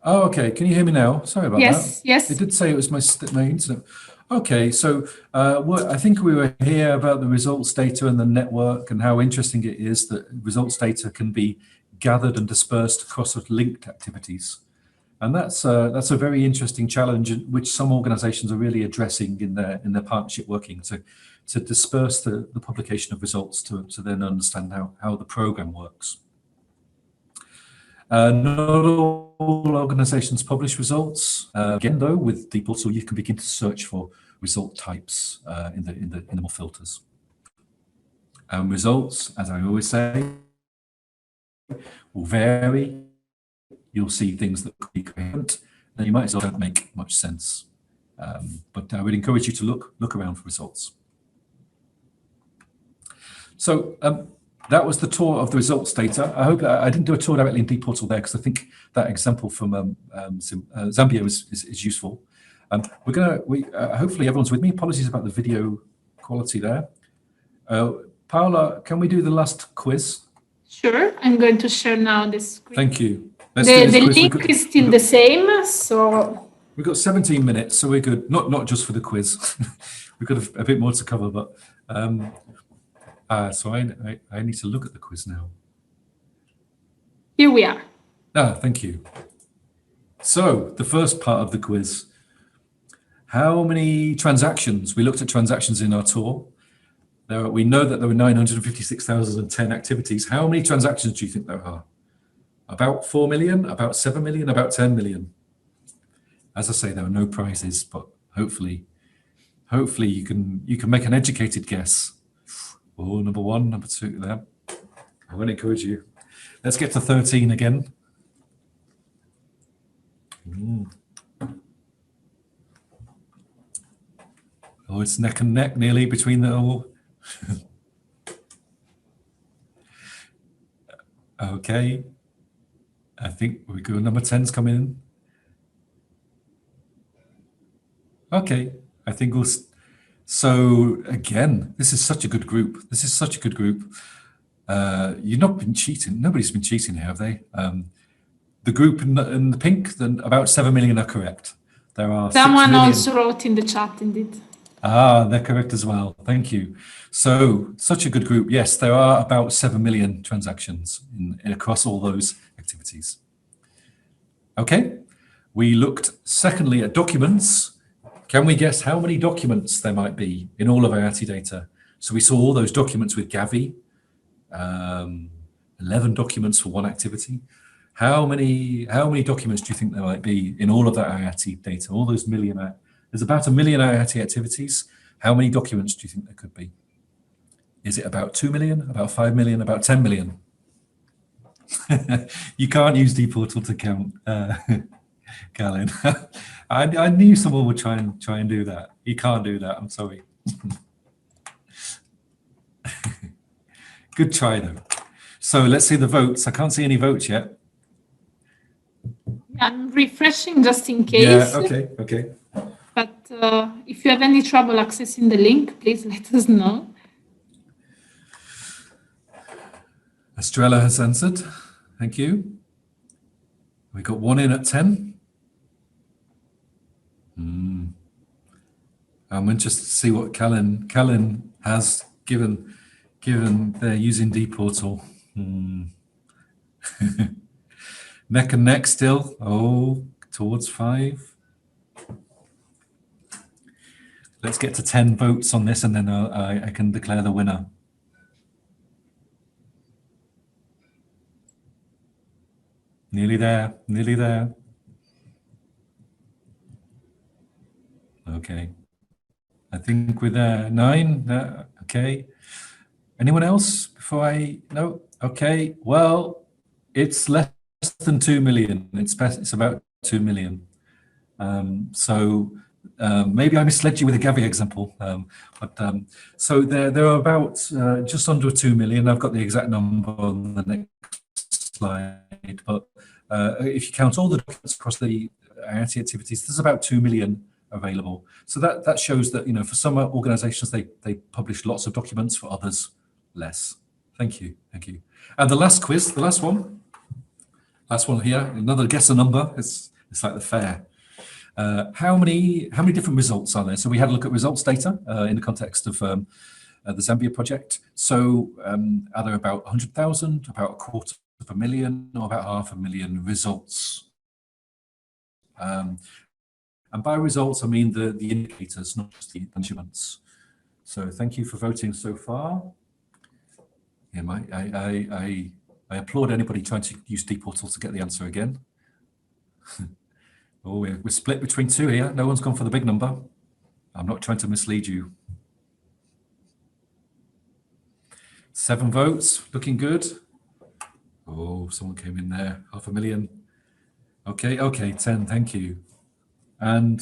Oh, okay. Can you hear me now? Sorry about that. Yes. It did say it was my internet. Okay, so I think we were here about the results data and the network and how interesting it is that results data can be gathered and dispersed across linked activities. And that's a very interesting challenge which some organizations are really addressing in their partnership working to disperse the publication of results to then understand how the program works. Not all organizations publish results. Again, though, with the portal, you can begin to search for result types in the more filters. Results, as I always say, will vary. You'll see things that could be coherent, and you might as well don't make much sense. But I would encourage you to look around for results. So that was the tour of the results data. I hope I didn't do a tour directly in ePortal there because I think that example from Zambia is useful. Hopefully everyone's with me. Apologies about the video quality there. Paola, can we do the last quiz? Sure, I'm going to share now the screen. Thank you. The link is still the same, so we've got 17 minutes, so we're good. Not just for the quiz. We've got a bit more to cover, but so I need to look at the quiz now. Here we are. Thank you. So the first part of the quiz, how many transactions? We looked at transactions in our tour. We know that there were 956,010 activities. How many transactions do you think there are? About 4 million, about 7 million, about 10 million? As I say, there are no prizes, but hopefully you can make an educated guess. Oh, number 1, number 2 there. I want to encourage you. Let's get to 13 again. Oh, it's neck and neck nearly between the all. Okay. I think we go. Number 10's coming in. Okay. I think we'll. So again, this is such a good group. This is such a good group. You've not been cheating. Nobody's been cheating here, have they? The group in the pink, then about 7 million are correct. There are someone also wrote in the chat, indeed. Ah, they're correct as well. Thank you. So such a good group. Yes, there are about 7 million transactions across all those activities. Okay. We looked secondly at documents. Can we guess how many documents there might be in all of IATI data? So we saw all those documents with Gavi, 11 documents for one activity. How many documents do you think there might be in all of that IATI data? All those million. There's about 1 million IATI activities. How many documents do you think there could be? Is it about 2 million, about 5 million, about 10 million? You can't use dportal to count, Colin. I knew someone would try and do that. You can't do that. I'm sorry. Good try though. So let's see the votes. I can't see any votes yet. I'm refreshing just in case. Yeah. Okay. But if you have any trouble accessing the link, please let us know. Estrella has answered. Thank you. We got 1 in at 10. I'm interested to see what Callan has given they're using dportal. Neck and neck still. Oh, towards 5. Let's get to 10 votes on this and then I can declare the winner. Nearly there, nearly there. Okay. I think we're there. 9, okay. Anyone else before no? Okay, well, it's less than 2 million. It's about 2 million. Maybe I misled you with a Gavi example, so there are about just under 2 million. I've got the exact number on the next slide, but if you count all the documents across the IATI activities, there's about 2 million available. So that shows that, for some organizations, they publish lots of documents, for others, less. Thank you. And the last quiz, the last one here, another guess a number. It's like the fair. How many different results are there? So we had a look at results data in the context of the Zambia project. So are there about 100,000, about 250,000, or about 500,000 results? And by results, I mean the indicators, not just the measurements. So thank you for voting so far. Yeah, I applaud anybody trying to use dportal to get the answer again. Oh, we're split between 2 here. No one's gone for the big number. I'm not trying to mislead you. 7 votes, looking good. Oh, someone came in there, 500,000. Okay, 10, thank you. And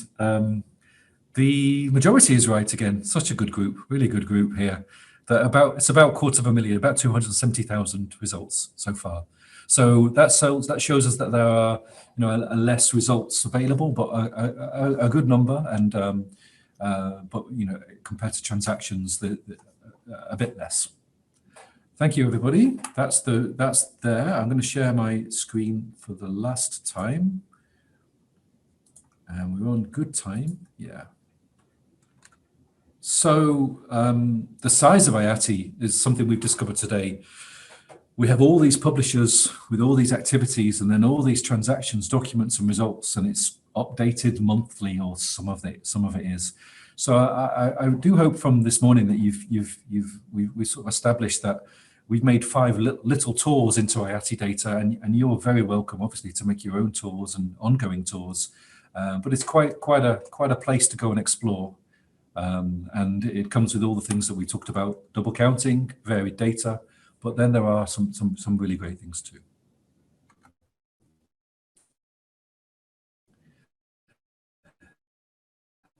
the majority is right again. Such a good group, really good group here. It's about 250,000, about 270,000 results so far. So that shows us that there are, less results available, but a good number, and but compared to transactions, a bit less. Thank you, everybody. That's there. I'm going to share my screen for the last time, and we're on good time. Yeah. So the size of IATI is something we've discovered today. we have all these publishers with all these activities and then all these transactions, documents and results, and it's updated monthly, or some of it is. So I do hope from this morning that we sort of established that we've made 5 little tours into IATI data, and you're very welcome, obviously, to make your own tours and ongoing tours. But it's quite a place to go and explore. And it comes with all the things that we talked about: double counting, varied data, but then there are some really great things too.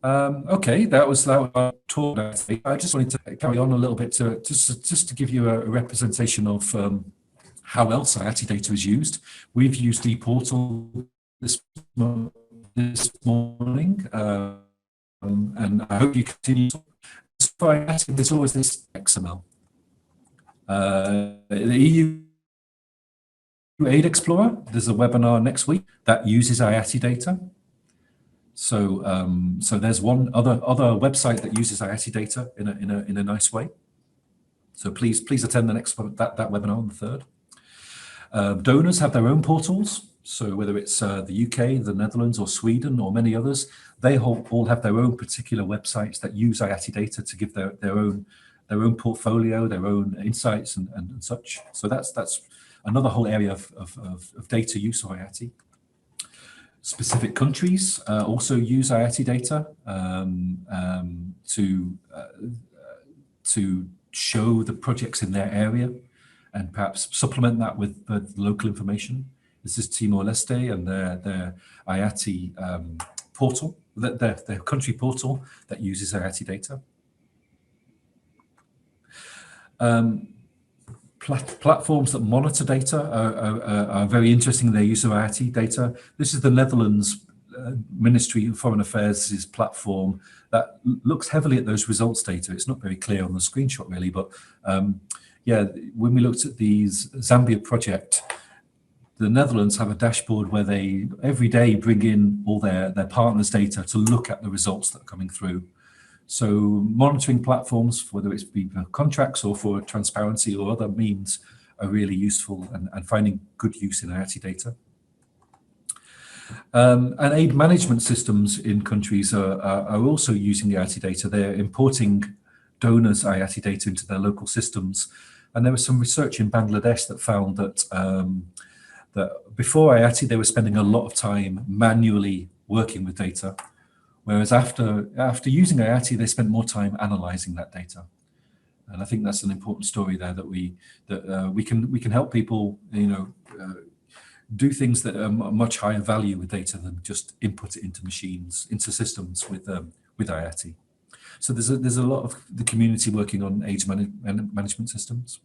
Okay, that was our tour. I just wanted to carry on a little bit just to give you a representation of how else IATI data is used. We've used ePortal this morning, and I hope you continue. For IATI, there's always this XML. The EU Aid Explorer, there's a webinar next week that uses IATI data. So so there's one other website that uses IATI data in a nice way. So please attend the next one, that webinar on the 3rd. Donors have their own portals. So whether it's the UK, the Netherlands, or Sweden, or many others, they all have their own particular websites that use IATI data to give their own portfolio, their own insights and such. So that's another whole area of data use of IATI. Specific countries also use IATI data to show the projects in their area and perhaps supplement that with local information. This is Timor-Leste and their IATI portal, their country portal that uses IATI data. Platforms that monitor data are very interesting in their use of IATI data. This is the Netherlands Ministry of Foreign Affairs' platform that looks heavily at those results data. It's not very clear on the screenshot really, but yeah, when we looked at the Zambia project, the Netherlands have a dashboard where they every day bring in all their partners' data to look at the results that are coming through. So monitoring platforms, whether it's for contracts or for transparency or other means, are really useful and finding good use in IATI data. And aid management systems in countries are also using the IATI data. They're importing donors' IATI data into their local systems. And there was some research in Bangladesh that found that that before IATI, they were spending a lot of time manually working with data. Whereas after using IATI, they spent more time analyzing that data, and I think that's an important story there that we can help people, do things that are much higher value with data than just input it into machines, into systems with IATI. So there's a lot of the community working on age management systems.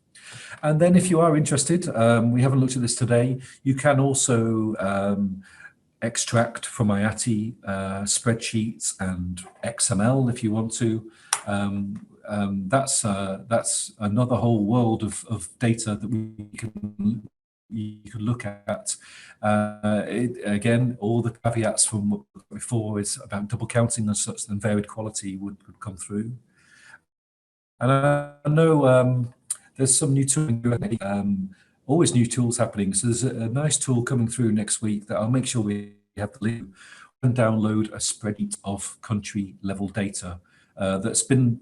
And then if you are interested, we haven't looked at this today, you can also extract from IATI spreadsheets and XML if you want to. That's another whole world of data that you can look at. Again, all the caveats from before is about double counting and such, and varied quality would come through. And I know there's some new tooling, always new tools happening. So there's a nice tool coming through next week that I'll make sure we have the link and download a spreadsheet of country level data that's been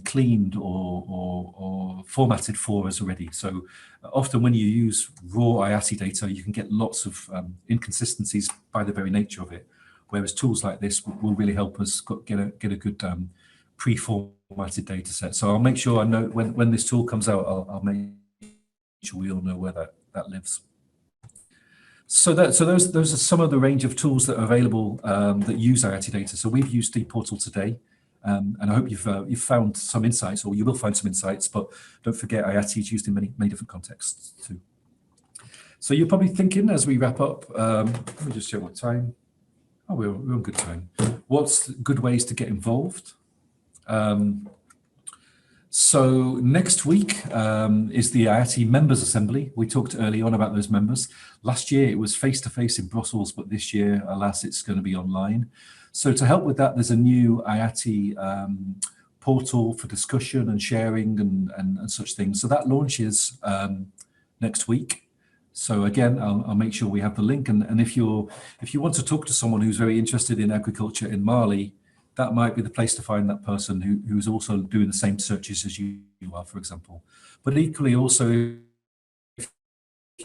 cleaned or formatted for us already. So often when you use raw IATI data, you can get lots of inconsistencies by the very nature of it. Whereas tools like this will really help us get a good pre-formatted data set. So I'll make sure I know when this tool comes out, I'll make sure we all know where that lives. So those are some of the range of tools that are available that use IATI data. So we've used ePortal today, and I hope you've found some insights, or you will find some insights. But don't forget, IATI is used in many different contexts too. So you're probably thinking as we wrap up. Let me just check what time. Oh, we're on good time. What's good ways to get involved? So next week is the Iit Members Assembly. We talked early on about those members. Last year it was face-to-face in Brussels, but this year, alas, it's going to be online. So to help with that, there's a new IATI portal for discussion and sharing and such things. So that launches next week. So again, I'll make sure we have the link. And if you want to talk to someone who's very interested in agriculture in Mali, that might be the place to find that person who's also doing the same searches as you are, for example. But equally also, if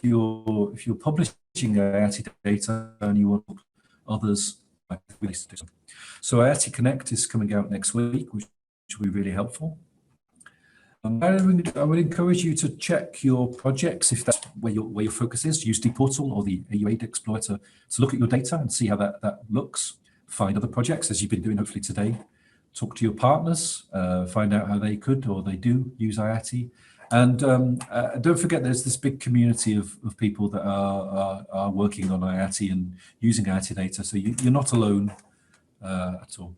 you're publishing IATI data and you want others, so IATI Connect is coming out next week, which will be really helpful. I would encourage you to check your projects if that's where your focus is. Use dportal or the AU8 Explorer to look at your data and see how that looks. Find other projects, as you've been doing hopefully today. Talk to your partners, find out how they could or they do use IATI. And don't forget, there's this big community of people that are working on IATI and using IATI data. So you're not alone at all.